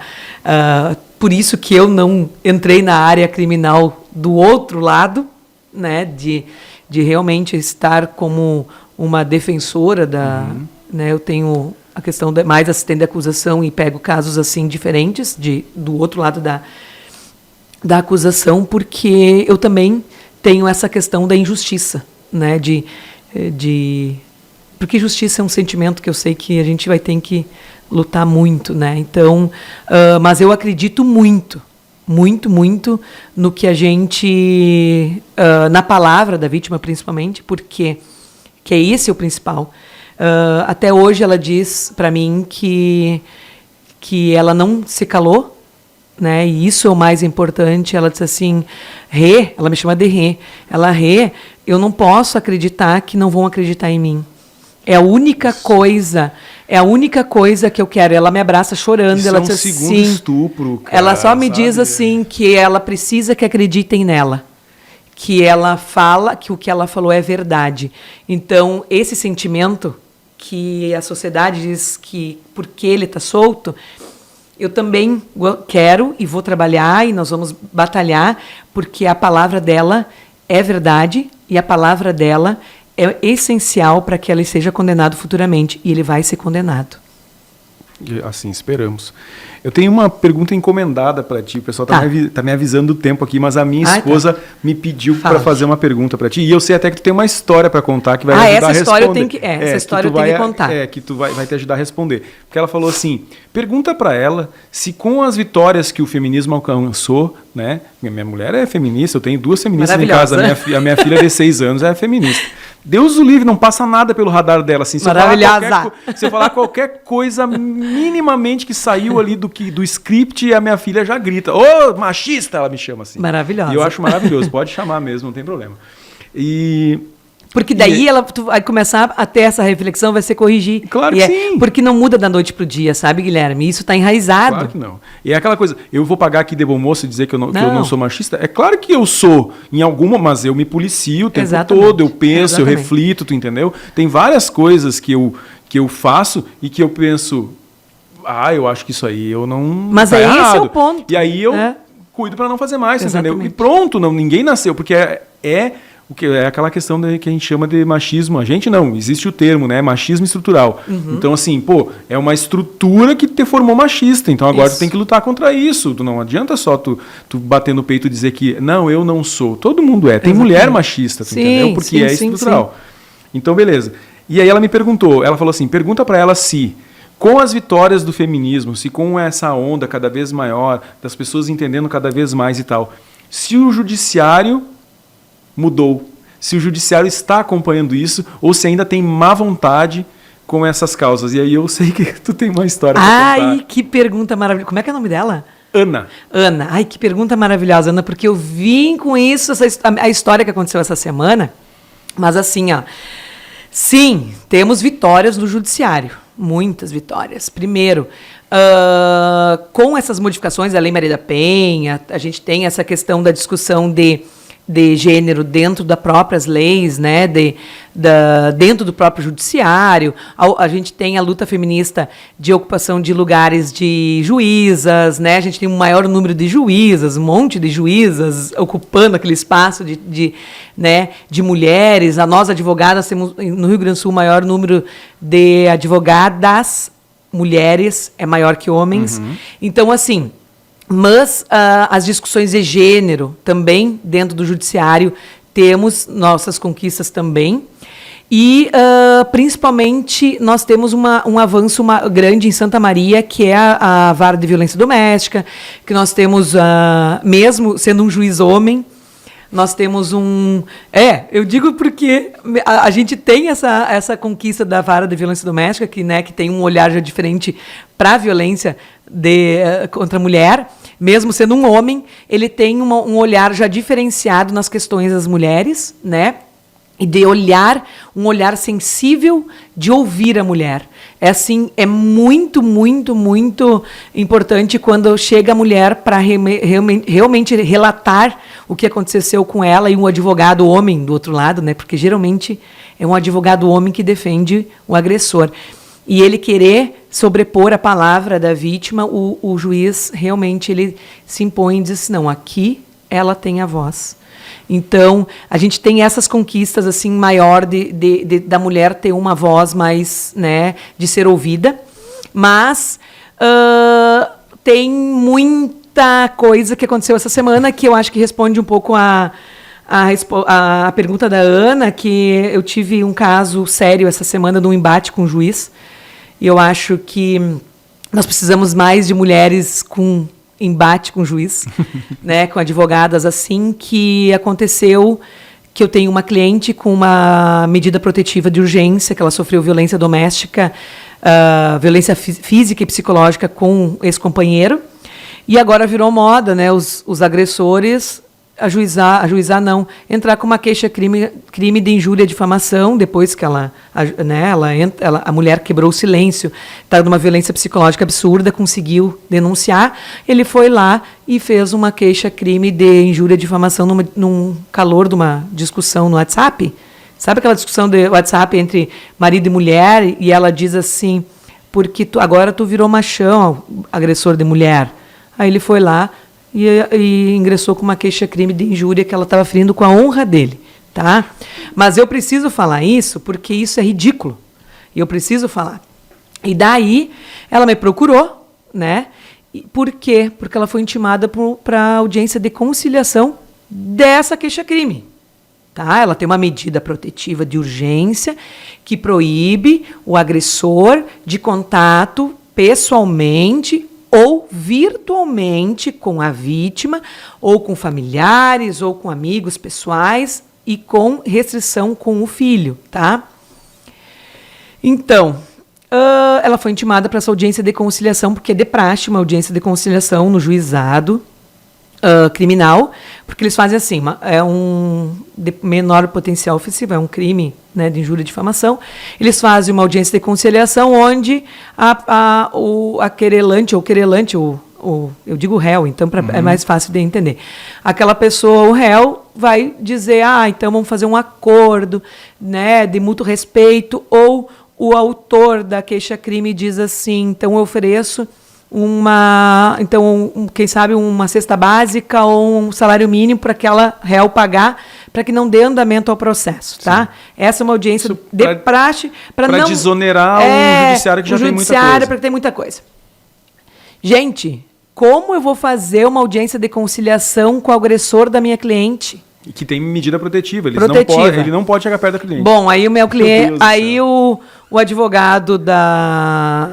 por isso que eu não entrei na área criminal do outro lado, né, de realmente estar como uma defensora da... Né, eu tenho a questão mais assistente de acusação e pego casos assim diferentes do outro lado da acusação, porque eu também tenho essa questão da injustiça, né, porque justiça é um sentimento que eu sei que a gente vai ter que lutar muito, né? Então, mas eu acredito muito no que a gente, na palavra da vítima principalmente, porque que é esse o principal. Até hoje ela diz para mim que ela não se calou, né? E isso é o mais importante. Ela disse assim, Rê, ela me chama de Rê. Ela, Rê, eu não posso acreditar que não vão acreditar em mim. É a única coisa que eu quero. Ela me abraça chorando. Isso ela é diz segundo assim, estupro, cara, ela só me sabe? diz assim que ela precisa que acreditem nela. Que ela fala que o que ela falou é verdade. Então, esse sentimento que a sociedade diz que porque ele está solto, eu também quero e vou trabalhar e nós vamos batalhar, porque a palavra dela é verdade e a palavra dela é essencial para que ela seja condenado futuramente, e ele vai ser condenado. E assim esperamos. Eu tenho uma pergunta encomendada para ti. O pessoal tá me avisando do tempo aqui, mas a minha esposa me pediu para fazer uma pergunta para ti. E eu sei até que tu tem uma história para contar que vai ajudar a responder. Essa história eu tenho que contar. Que tu vai te ajudar a responder. Porque ela falou assim, pergunta para ela se com as vitórias que o feminismo alcançou, né? Minha mulher é feminista, eu tenho 2 feministas em casa. A minha filha de 6 anos é feminista. Deus o livre, não passa nada pelo radar dela. Assim, se eu falar qualquer coisa minimamente que saiu ali do script, a minha filha já grita. Ô, machista, ela me chama assim. Maravilhosa. E eu acho maravilhoso, pode chamar mesmo, não tem problema. Porque daí tu vai começar a ter essa reflexão, vai ser corrigir. Claro que sim. Porque não muda da noite pro dia, sabe, Guilherme? Isso está enraizado. Claro que não. E é aquela coisa, eu vou pagar aqui de bom moço e dizer que eu não sou machista? É claro que eu sou, em alguma, mas eu me policio o tempo todo, eu penso, eu reflito, tu entendeu? Tem várias coisas que eu faço e que eu penso, eu acho que isso aí eu não... Mas tá errado. Esse é o ponto. E aí eu cuido para não fazer mais, entendeu? E pronto, ninguém nasceu, porque o que é aquela questão que a gente chama de machismo. A gente não, existe o termo, né? Machismo estrutural. Então, assim, é uma estrutura que te formou machista. Então, agora tu tem que lutar contra isso. Não adianta só tu bater no peito e dizer que, não, eu não sou. Todo mundo é. Tem mulher machista, tu entendeu? Porque é estrutural. Então, beleza. E aí ela me perguntou, ela falou assim, pergunta para ela se, com as vitórias do feminismo, se com essa onda cada vez maior, das pessoas entendendo cada vez mais e tal, se o judiciário mudou, se o judiciário está acompanhando isso ou se ainda tem má vontade com essas causas. E aí eu sei que tu tem uma história para contar. Ai, que pergunta maravilhosa. Como é que é o nome dela? Ana. Ai, que pergunta maravilhosa, Ana, porque eu vim com isso, a história que aconteceu essa semana, mas assim, sim, temos vitórias no judiciário, muitas vitórias. Primeiro, com essas modificações da Lei Maria da Penha, a gente tem essa questão da discussão de gênero dentro das próprias leis, né, dentro do próprio judiciário. A gente tem a luta feminista de ocupação de lugares de juízas, né, a gente tem um maior número de juízas, um monte de juízas ocupando aquele espaço de mulheres. Nós, advogadas, temos no Rio Grande do Sul o maior número de advogadas mulheres, é maior que homens. Então, assim... Mas as discussões de gênero também dentro do judiciário temos nossas conquistas também. E, principalmente, nós temos um avanço grande em Santa Maria, que é a vara de violência doméstica, que nós temos, mesmo sendo um juiz homem, Nós temos eu digo porque a gente tem essa conquista da vara de violência doméstica, que tem um olhar já diferente para a violência contra a mulher. Mesmo sendo um homem, ele tem um olhar já diferenciado nas questões das mulheres, né? E de um olhar sensível de ouvir a mulher. É muito, muito, muito importante quando chega a mulher para realmente relatar o que aconteceu com ela e um advogado homem do outro lado, né? Porque geralmente é um advogado homem que defende o agressor. E ele querer sobrepor a palavra da vítima, o juiz realmente ele se impõe e diz, não, aqui ela tem a voz. Então, a gente tem essas conquistas assim maior da mulher ter uma voz mais, né, de ser ouvida, mas tem muita coisa que aconteceu essa semana que eu acho que responde um pouco a pergunta da Ana, que eu tive um caso sério essa semana num embate com o juiz, e eu acho que nós precisamos mais de mulheres com embate com o juiz, né, com advogadas assim, que aconteceu que eu tenho uma cliente com uma medida protetiva de urgência, que ela sofreu violência doméstica, violência física e psicológica com ex-companheiro, e agora virou moda, né, os agressores entrar com uma crime de injúria e difamação, depois que a mulher quebrou o silêncio, estava numa violência psicológica absurda, conseguiu denunciar, ele foi lá e fez uma queixa-crime de injúria e difamação num calor de uma discussão no WhatsApp. Sabe aquela discussão de WhatsApp entre marido e mulher, e ela diz assim, porque agora tu virou machão, agressor de mulher. Aí ele foi lá e ingressou com uma queixa-crime de injúria que ela estava ferindo com a honra dele, tá? Mas eu preciso falar isso porque isso é ridículo. E eu preciso falar. E daí ela me procurou, né? E por quê? Porque ela foi intimada para audiência de conciliação dessa queixa-crime. Tá? Ela tem uma medida protetiva de urgência que proíbe o agressor de contato pessoalmente ou virtualmente com a vítima, ou com familiares, ou com amigos pessoais, e com restrição com o filho, tá? Então, ela foi intimada para essa audiência de conciliação, porque é de praxe uma audiência de conciliação no juizado criminal, porque eles fazem assim, é um de menor potencial ofensivo, é um crime, né, de injúria e difamação. Eles fazem uma audiência de conciliação onde a querelante, eu digo réu, então é mais fácil de entender. Aquela pessoa, o réu, vai dizer, então vamos fazer um acordo, né, de mútuo respeito, ou o autor da queixa-crime diz assim, então eu ofereço quem sabe uma cesta básica ou um salário mínimo para aquela réu pagar, para que não dê andamento ao processo, tá? Sim. Essa é uma audiência de praxe para não desonerar o judiciário que já tem muita coisa. Para ter muita coisa. Gente, como eu vou fazer uma audiência de conciliação com o agressor da minha cliente? Que tem medida protetiva, ele não pode chegar perto da cliente. Bom, aí o meu cliente, aí o advogado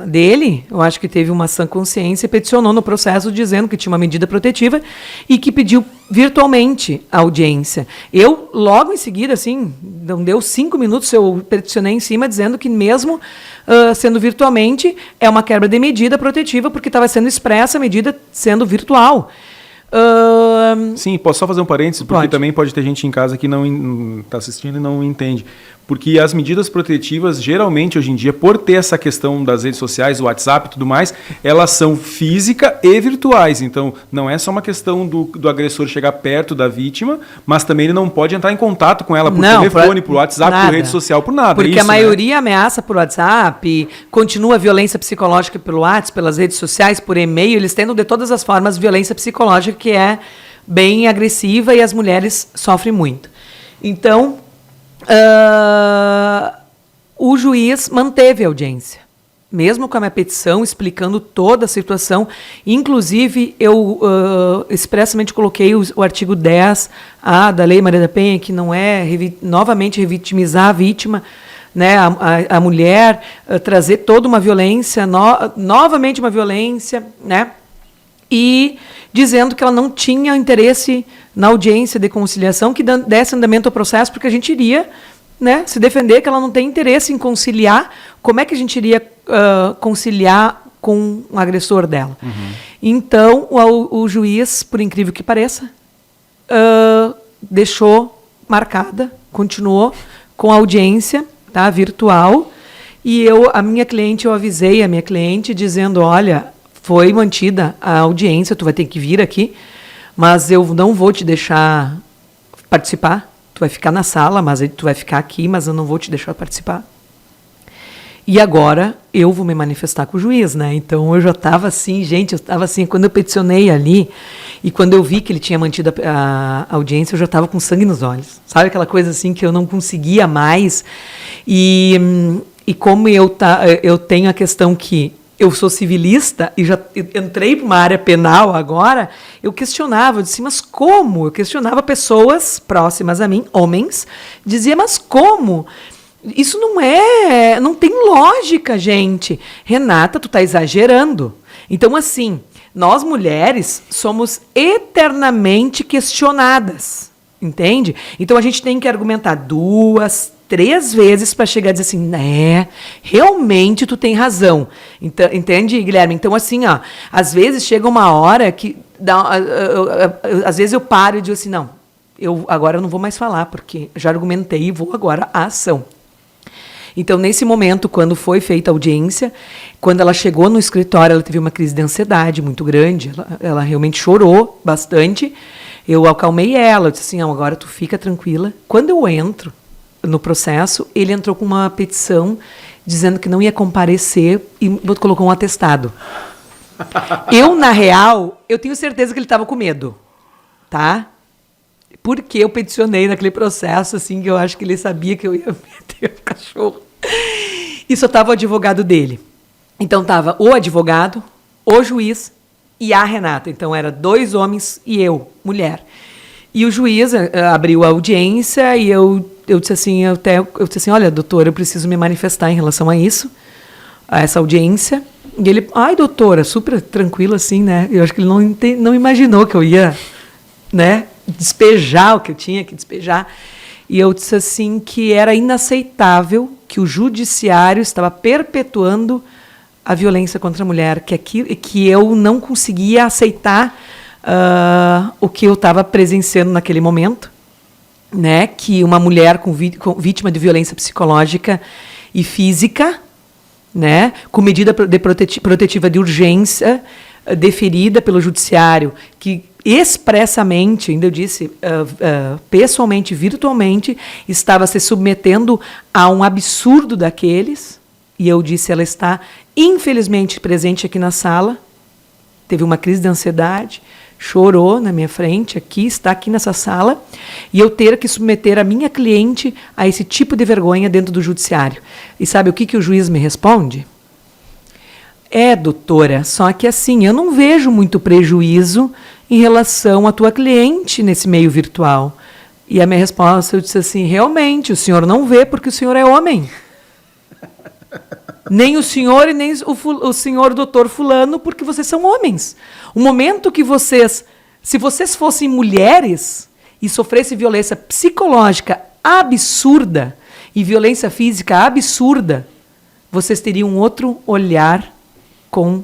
dele, eu acho que teve uma sã consciência, peticionou no processo dizendo que tinha uma medida protetiva e que pediu virtualmente a audiência. Eu, logo em seguida, assim, não deu 5 minutos, eu peticionei em cima dizendo que mesmo sendo virtualmente, é uma quebra de medida protetiva, porque estava sendo expressa a medida sendo virtual. Sim, posso só fazer um parênteses, porque também pode ter gente em casa que não está assistindo e não entende. Porque as medidas protetivas, geralmente, hoje em dia, por ter essa questão das redes sociais, o WhatsApp e tudo mais, elas são física e virtuais. Então, não é só uma questão do agressor chegar perto da vítima, mas também ele não pode entrar em contato com ela por telefone, por WhatsApp, nada. Por rede social, por nada. Porque a maioria ameaça por WhatsApp, continua a violência psicológica pelo WhatsApp, pelas redes sociais, por e-mail, eles têm de todas as formas violência psicológica, que é bem agressiva e as mulheres sofrem muito. Então, o juiz manteve a audiência, mesmo com a minha petição, explicando toda a situação. Inclusive, eu expressamente coloquei o artigo 10A da Lei Maria da Penha, que não é novamente revitimizar a vítima, né, a mulher, trazer toda uma violência, novamente uma violência, né? e dizendo que ela não tinha interesse na audiência de conciliação que desse andamento ao processo, porque a gente iria, né, se defender, que ela não tem interesse em conciliar. Como é que a gente iria conciliar com o agressor dela? Então, o juiz, por incrível que pareça, deixou marcada, continuou com a audiência, tá, virtual, e eu avisei a minha cliente dizendo, olha, foi mantida a audiência, tu vai ter que vir aqui, mas eu não vou te deixar participar, tu vai ficar na sala, mas tu vai ficar aqui, mas eu não vou te deixar participar. E agora eu vou me manifestar com o juiz, né? Então eu já estava assim, gente, eu estava assim, quando eu peticionei ali, e quando eu vi que ele tinha mantido a audiência, eu já estava com sangue nos olhos. Sabe aquela coisa assim que eu não conseguia mais? E como eu tenho a questão que eu sou civilista e já entrei para uma área penal agora, eu questionava, eu disse, mas como? Eu questionava pessoas próximas a mim, homens, dizia, mas como? Isso não tem lógica, gente. Renata, tu tá exagerando. Então, assim, nós mulheres somos eternamente questionadas, entende? Então, a gente tem que argumentar 2, 3 vezes para chegar a dizer assim, né, realmente tu tem razão. Então, entende, Guilherme? Então, assim, ó, às vezes chega uma hora que às vezes eu paro e digo assim, não, agora eu não vou mais falar, porque já argumentei e vou agora à ação. Então, nesse momento, quando foi feita a audiência, quando ela chegou no escritório, ela teve uma crise de ansiedade muito grande, ela realmente chorou bastante. Eu acalmei ela, eu disse assim, agora tu fica tranquila. Quando eu entro no processo, ele entrou com uma petição dizendo que não ia comparecer e colocou um atestado. Eu, na real, eu tenho certeza que ele estava com medo, tá? Porque eu peticionei naquele processo, assim, que eu acho que ele sabia que eu ia meter o cachorro. E só estava o advogado dele. Então, estava o advogado, o juiz e a Renata. Então, era 2 homens e eu, mulher. E o juiz abriu a audiência e eu disse assim, olha, doutora, eu preciso me manifestar em relação a isso, a essa audiência. E ele, ai, doutora, super tranquilo assim, né? Eu acho que ele não imaginou que eu ia, né, despejar o que eu tinha que despejar. E eu disse assim que era inaceitável que o judiciário estava perpetuando a violência contra a mulher, que eu não conseguia aceitar o que eu estava presenciando naquele momento, né? Que uma mulher vítima de violência psicológica e física, né, com medida protetiva de urgência, deferida pelo judiciário, que expressamente, ainda eu disse, pessoalmente, virtualmente, estava se submetendo a um absurdo daqueles, e eu disse, ela está, infelizmente, presente aqui na sala, teve uma crise de ansiedade, chorou na minha frente, está aqui nessa sala, e eu ter que submeter a minha cliente a esse tipo de vergonha dentro do judiciário. E sabe o que o juiz me responde? Doutora, só que assim, eu não vejo muito prejuízo em relação à tua cliente nesse meio virtual. E a minha resposta, eu disse assim, realmente, o senhor não vê porque o senhor é homem. Nem o senhor e nem o senhor doutor fulano, porque vocês são homens. O momento que se vocês fossem mulheres e sofressem violência psicológica absurda e violência física absurda, vocês teriam um outro olhar com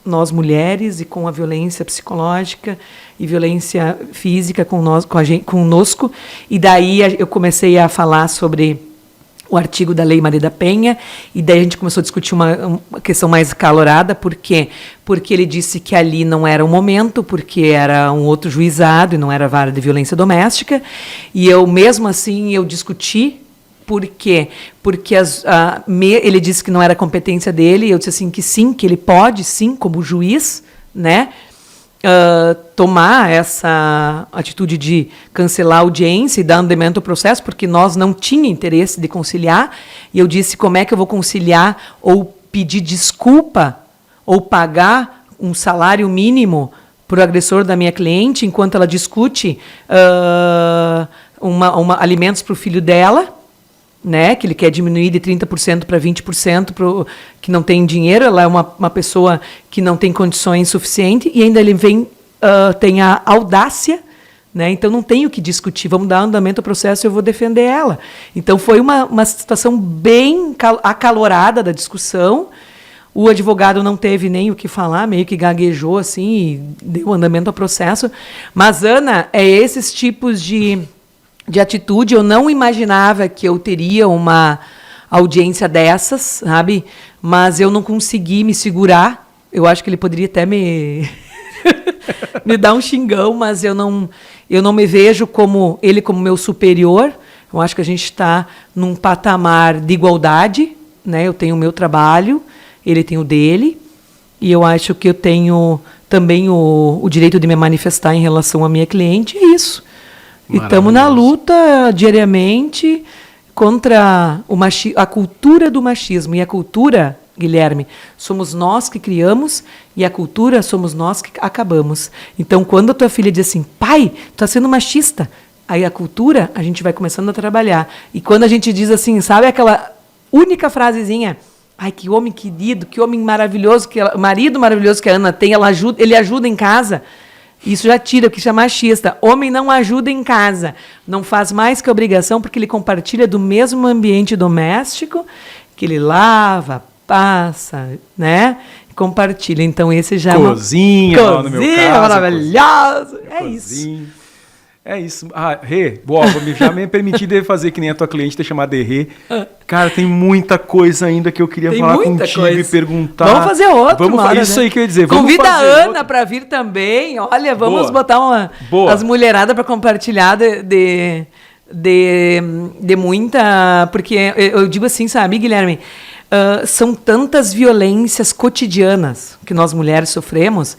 nós mulheres e com a violência psicológica e violência física conosco. E daí eu comecei a falar sobre o artigo da Lei Maria da Penha, e daí a gente começou a discutir uma questão mais acalorada. Por quê? Porque ele disse que ali não era o momento, porque era um outro juizado e não era a vara de violência doméstica. E eu, mesmo assim, eu discuti. Por quê? Porque ele disse que não era competência dele, e eu disse assim que sim, que ele pode, sim, como juiz, né, tomar essa atitude de cancelar a audiência e dar andamento ao processo, porque nós não tínhamos interesse de conciliar. E eu disse, como é que eu vou conciliar ou pedir desculpa ou pagar um salário mínimo para o agressor da minha cliente enquanto ela discute alimentos para o filho dela, né? Que ele quer diminuir de 30% para 20% que não tem dinheiro, ela é uma pessoa que não tem condições suficientes, e ainda ele tem a audácia, né? Então não tem o que discutir, vamos dar andamento ao processo e eu vou defender ela. Então foi uma situação bem acalorada da discussão. O advogado não teve nem o que falar, meio que gaguejou assim e deu andamento ao processo. Mas, Ana, é esses tipos de atitude. Eu não imaginava que eu teria uma audiência dessas, sabe? Mas eu não consegui me segurar. Eu acho que ele poderia até me dar um xingão, mas eu não me vejo como ele como meu superior. Eu acho que a gente está num patamar de igualdade, né? Eu tenho o meu trabalho, ele tem o dele, e eu acho que eu tenho também o direito de me manifestar em relação à minha cliente. É isso. E estamos na luta diariamente contra a cultura do machismo. E a cultura, Guilherme, somos nós que criamos, e a cultura somos nós que acabamos. Então, quando a tua filha diz assim, pai, tu está sendo machista, aí a cultura, a gente vai começando a trabalhar. E quando a gente diz assim, sabe aquela única frasezinha, ai, que homem querido, que homem maravilhoso, marido maravilhoso que a Ana tem, ele ajuda em casa. Isso já tira, o que chama machista. Homem não ajuda em casa, não faz mais que obrigação, porque ele compartilha do mesmo ambiente doméstico, que ele lava, passa, né? Compartilha. Então esse já cozinha, no meu caso, maravilhoso. É isso. É isso. Rê, vou já me permitir fazer que nem a tua cliente ter chamado de Rê. Cara, tem muita coisa ainda que eu queria falar contigo e perguntar. Vamos fazer outro, isso aí que eu ia dizer. Convida a Ana para vir também. Olha, vamos botar as mulheradas para compartilhar de muita... Porque eu digo assim, sabe, Guilherme? São tantas violências cotidianas que nós mulheres sofremos.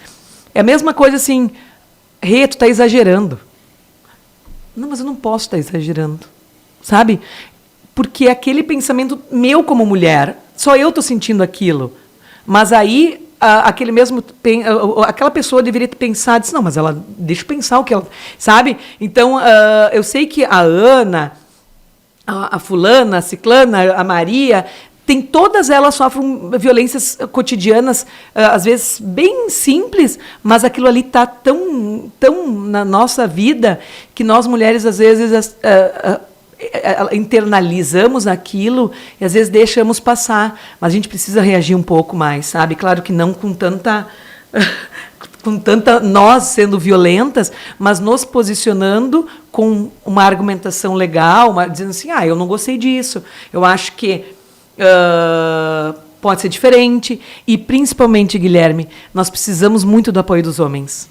É a mesma coisa assim, Rê, tu tá exagerando. Não, mas eu não posso estar exagerando, sabe? Porque é aquele pensamento meu como mulher, só eu estou sentindo aquilo. Mas aí, aquela pessoa deveria ter pensado, não, mas deixa eu pensar o que ela... Sabe? Então, eu sei que a Ana, a fulana, a ciclana, a Maria... Todas elas sofrem violências cotidianas, às vezes bem simples, mas aquilo ali está tão na nossa vida que nós mulheres, às vezes, internalizamos aquilo e, às vezes, deixamos passar. Mas a gente precisa reagir um pouco mais, sabe? Claro que não com tanta nós sendo violentas, mas nos posicionando com uma argumentação legal, dizendo assim, eu não gostei disso, eu acho que pode ser diferente. E, principalmente, Guilherme, nós precisamos muito do apoio dos homens.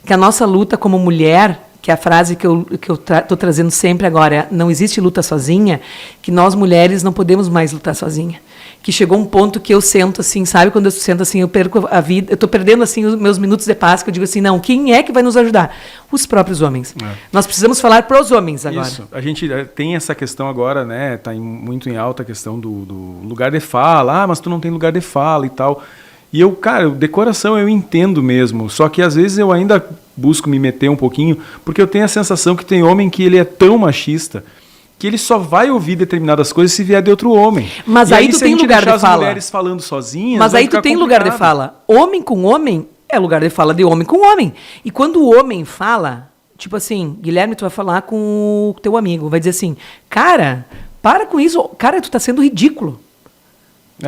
Que a nossa luta como mulher, que é a frase que eu estou trazendo sempre agora, não existe luta sozinha, que nós mulheres não podemos mais lutar sozinha. Que chegou um ponto que eu sento assim, sabe? Quando eu sento assim, eu perco a vida, eu estou perdendo assim os meus minutos de paz, que eu digo assim, não, quem é que vai nos ajudar? Os próprios homens. Nós precisamos falar para os homens agora. Isso. A gente tem essa questão agora, né? Está muito em alta a questão do lugar de fala. Mas tu não tem lugar de fala e tal. E eu, cara, de coração eu entendo mesmo, só que às vezes eu ainda busco me meter um pouquinho, porque eu tenho a sensação que tem homem que ele é tão machista que ele só vai ouvir determinadas coisas se vier de outro homem. Mas aí tu tem lugar de fala. As mulheres falando sozinhas, mas aí tu tem lugar de fala. Homem com homem é lugar de fala de homem com homem. E quando o homem fala, tipo assim, Guilherme, tu vai falar com o teu amigo, vai dizer assim, cara, para com isso, cara, tu tá sendo ridículo.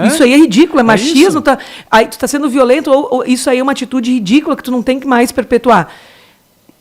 Isso aí é ridículo, é machismo, aí tu tá sendo violento, ou isso aí é uma atitude ridícula que tu não tem que mais perpetuar.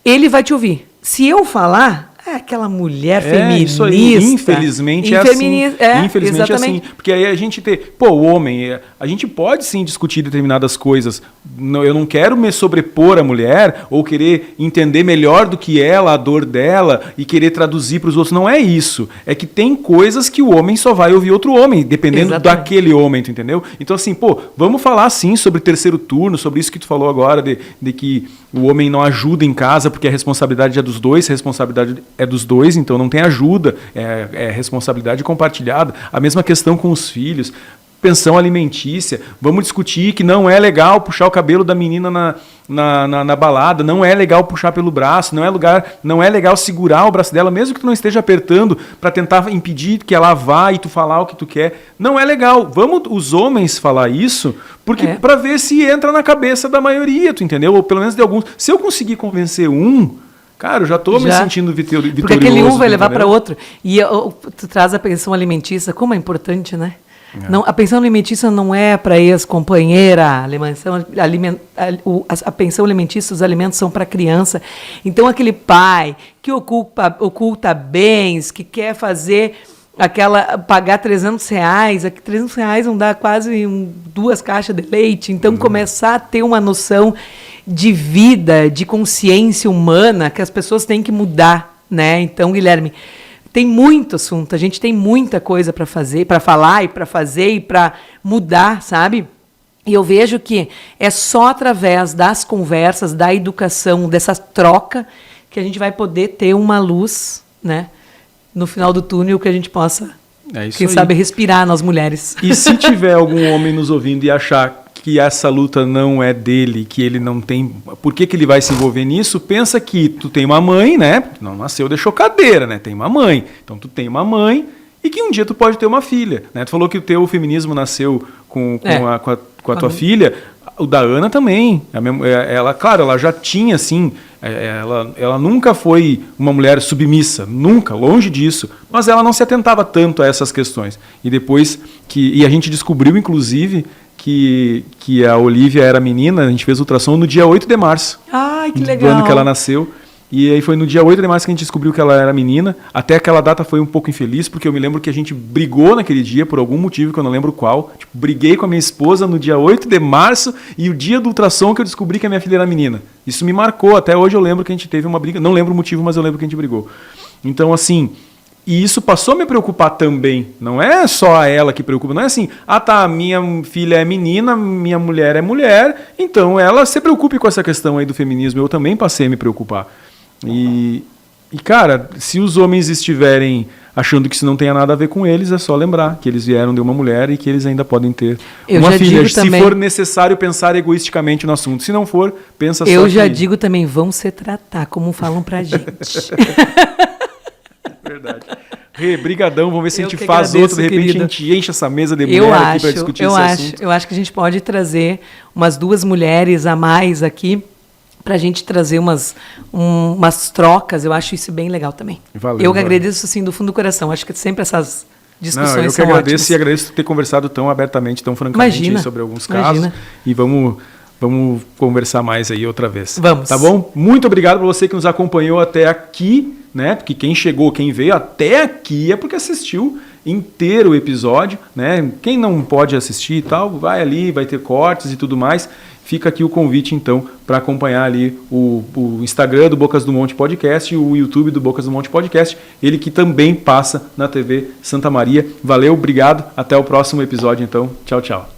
Ele vai te ouvir. Se eu falar, aquela mulher feminista. Isso aí, infelizmente é assim. Infelizmente é assim. Porque aí a gente o homem, a gente pode sim discutir determinadas coisas. Eu não quero me sobrepor à mulher ou querer entender melhor do que ela, a dor dela, e querer traduzir para os outros. Não é isso. É que tem coisas que o homem só vai ouvir outro homem, dependendo daquele homem, tu entendeu? Então, assim, vamos falar sim sobre terceiro turno, sobre isso que tu falou agora, de que o homem não ajuda em casa porque a responsabilidade é dos dois, a responsabilidade é dos dois, então não tem ajuda, é responsabilidade compartilhada. A mesma questão com os filhos. pensão alimentícia, vamos discutir que não é legal puxar o cabelo da menina na balada, não é legal puxar pelo braço, não é legal segurar o braço dela, mesmo que tu não esteja apertando para tentar impedir que ela vá e tu falar o que tu quer. Não é legal. Vamos os homens falar isso, porque para ver se entra na cabeça da maioria, tu entendeu? Ou pelo menos de alguns. Se eu conseguir convencer cara, eu já estou me sentindo vitorioso. Porque aquele vai levar para outro. E tu traz a pensão alimentícia, como é importante, né? Não, a pensão alimentícia não é para ex-companheira, a pensão alimentícia, os alimentos são para a criança. Então, aquele pai que oculta bens, que quer fazer pagar R$300, R$300 não dá quase 2 caixas de leite. Então, começar a ter uma noção de vida, de consciência humana, que as pessoas têm que mudar, né? Então, Guilherme, tem muito assunto, a gente tem muita coisa para fazer, para falar e para fazer e para mudar, sabe? E eu vejo que é só através das conversas, da educação, dessa troca, que a gente vai poder ter uma luz, né, no final do túnel, que a gente possa, quem sabe, respirar nós mulheres. E se tiver algum homem nos ouvindo e achar que essa luta não é dele, que ele não tem... Por que ele vai se envolver nisso? Pensa que tu tem uma mãe, né? Não nasceu de chocadeira, né? Tem uma mãe. Então tu tem uma mãe e que um dia tu pode ter uma filha, né? Tu falou que o teu feminismo nasceu com a tua filha. O da Ana também. Ela, claro, ela já tinha, assim... Ela nunca foi uma mulher submissa, nunca, longe disso. Mas ela não se atentava tanto a essas questões. E depois e a gente descobriu, inclusive... Que a Olivia era menina, a gente fez ultrassom no dia 8 de março. Ai, que legal. Do ano que ela nasceu. E aí foi no dia 8 de março que a gente descobriu que ela era menina. Até aquela data foi um pouco infeliz, porque eu me lembro que a gente brigou naquele dia, por algum motivo que eu não lembro qual. Briguei com a minha esposa no dia 8 de março e o dia do ultrassom que eu descobri que a minha filha era menina. Isso me marcou. Até hoje eu lembro que a gente teve uma briga. Não lembro o motivo, mas eu lembro que a gente brigou. Então, assim... E isso passou a me preocupar também. Não é só a ela que preocupa. Não é assim, minha filha é menina, minha mulher é mulher, então ela se preocupe com essa questão aí do feminismo. Eu também passei a me preocupar. E cara, se os homens estiverem achando que isso não tenha nada a ver com eles, é só lembrar que eles vieram de uma mulher e que eles ainda podem ter uma filha. Se for necessário pensar egoisticamente no assunto. Se não for, pensa só Eu já digo também, vão se tratar, como falam pra gente. Verdade. Rê, brigadão, vamos ver se a gente faz outro, de repente a gente enche essa mesa de mulher aqui para discutir esse assunto. Eu acho que a gente pode trazer umas 2 mulheres a mais aqui para a gente trazer umas trocas. Eu acho isso bem legal também. Eu agradeço assim do fundo do coração. Acho que sempre essas discussões são ótimas. Eu que agradeço e agradeço ter conversado tão abertamente, tão francamente sobre alguns casos. E vamos conversar mais aí outra vez. Vamos. Tá bom? Muito obrigado para você que nos acompanhou até aqui. Né? Porque quem veio até aqui é porque assistiu inteiro o episódio, né? Quem não pode assistir e tal, vai ali, vai ter cortes e tudo mais. Fica aqui o convite, então, para acompanhar ali o Instagram do Bocas do Monte Podcast e o YouTube do Bocas do Monte Podcast, ele que também passa na TV Santa Maria. Valeu, obrigado, até o próximo episódio, então. Tchau, tchau.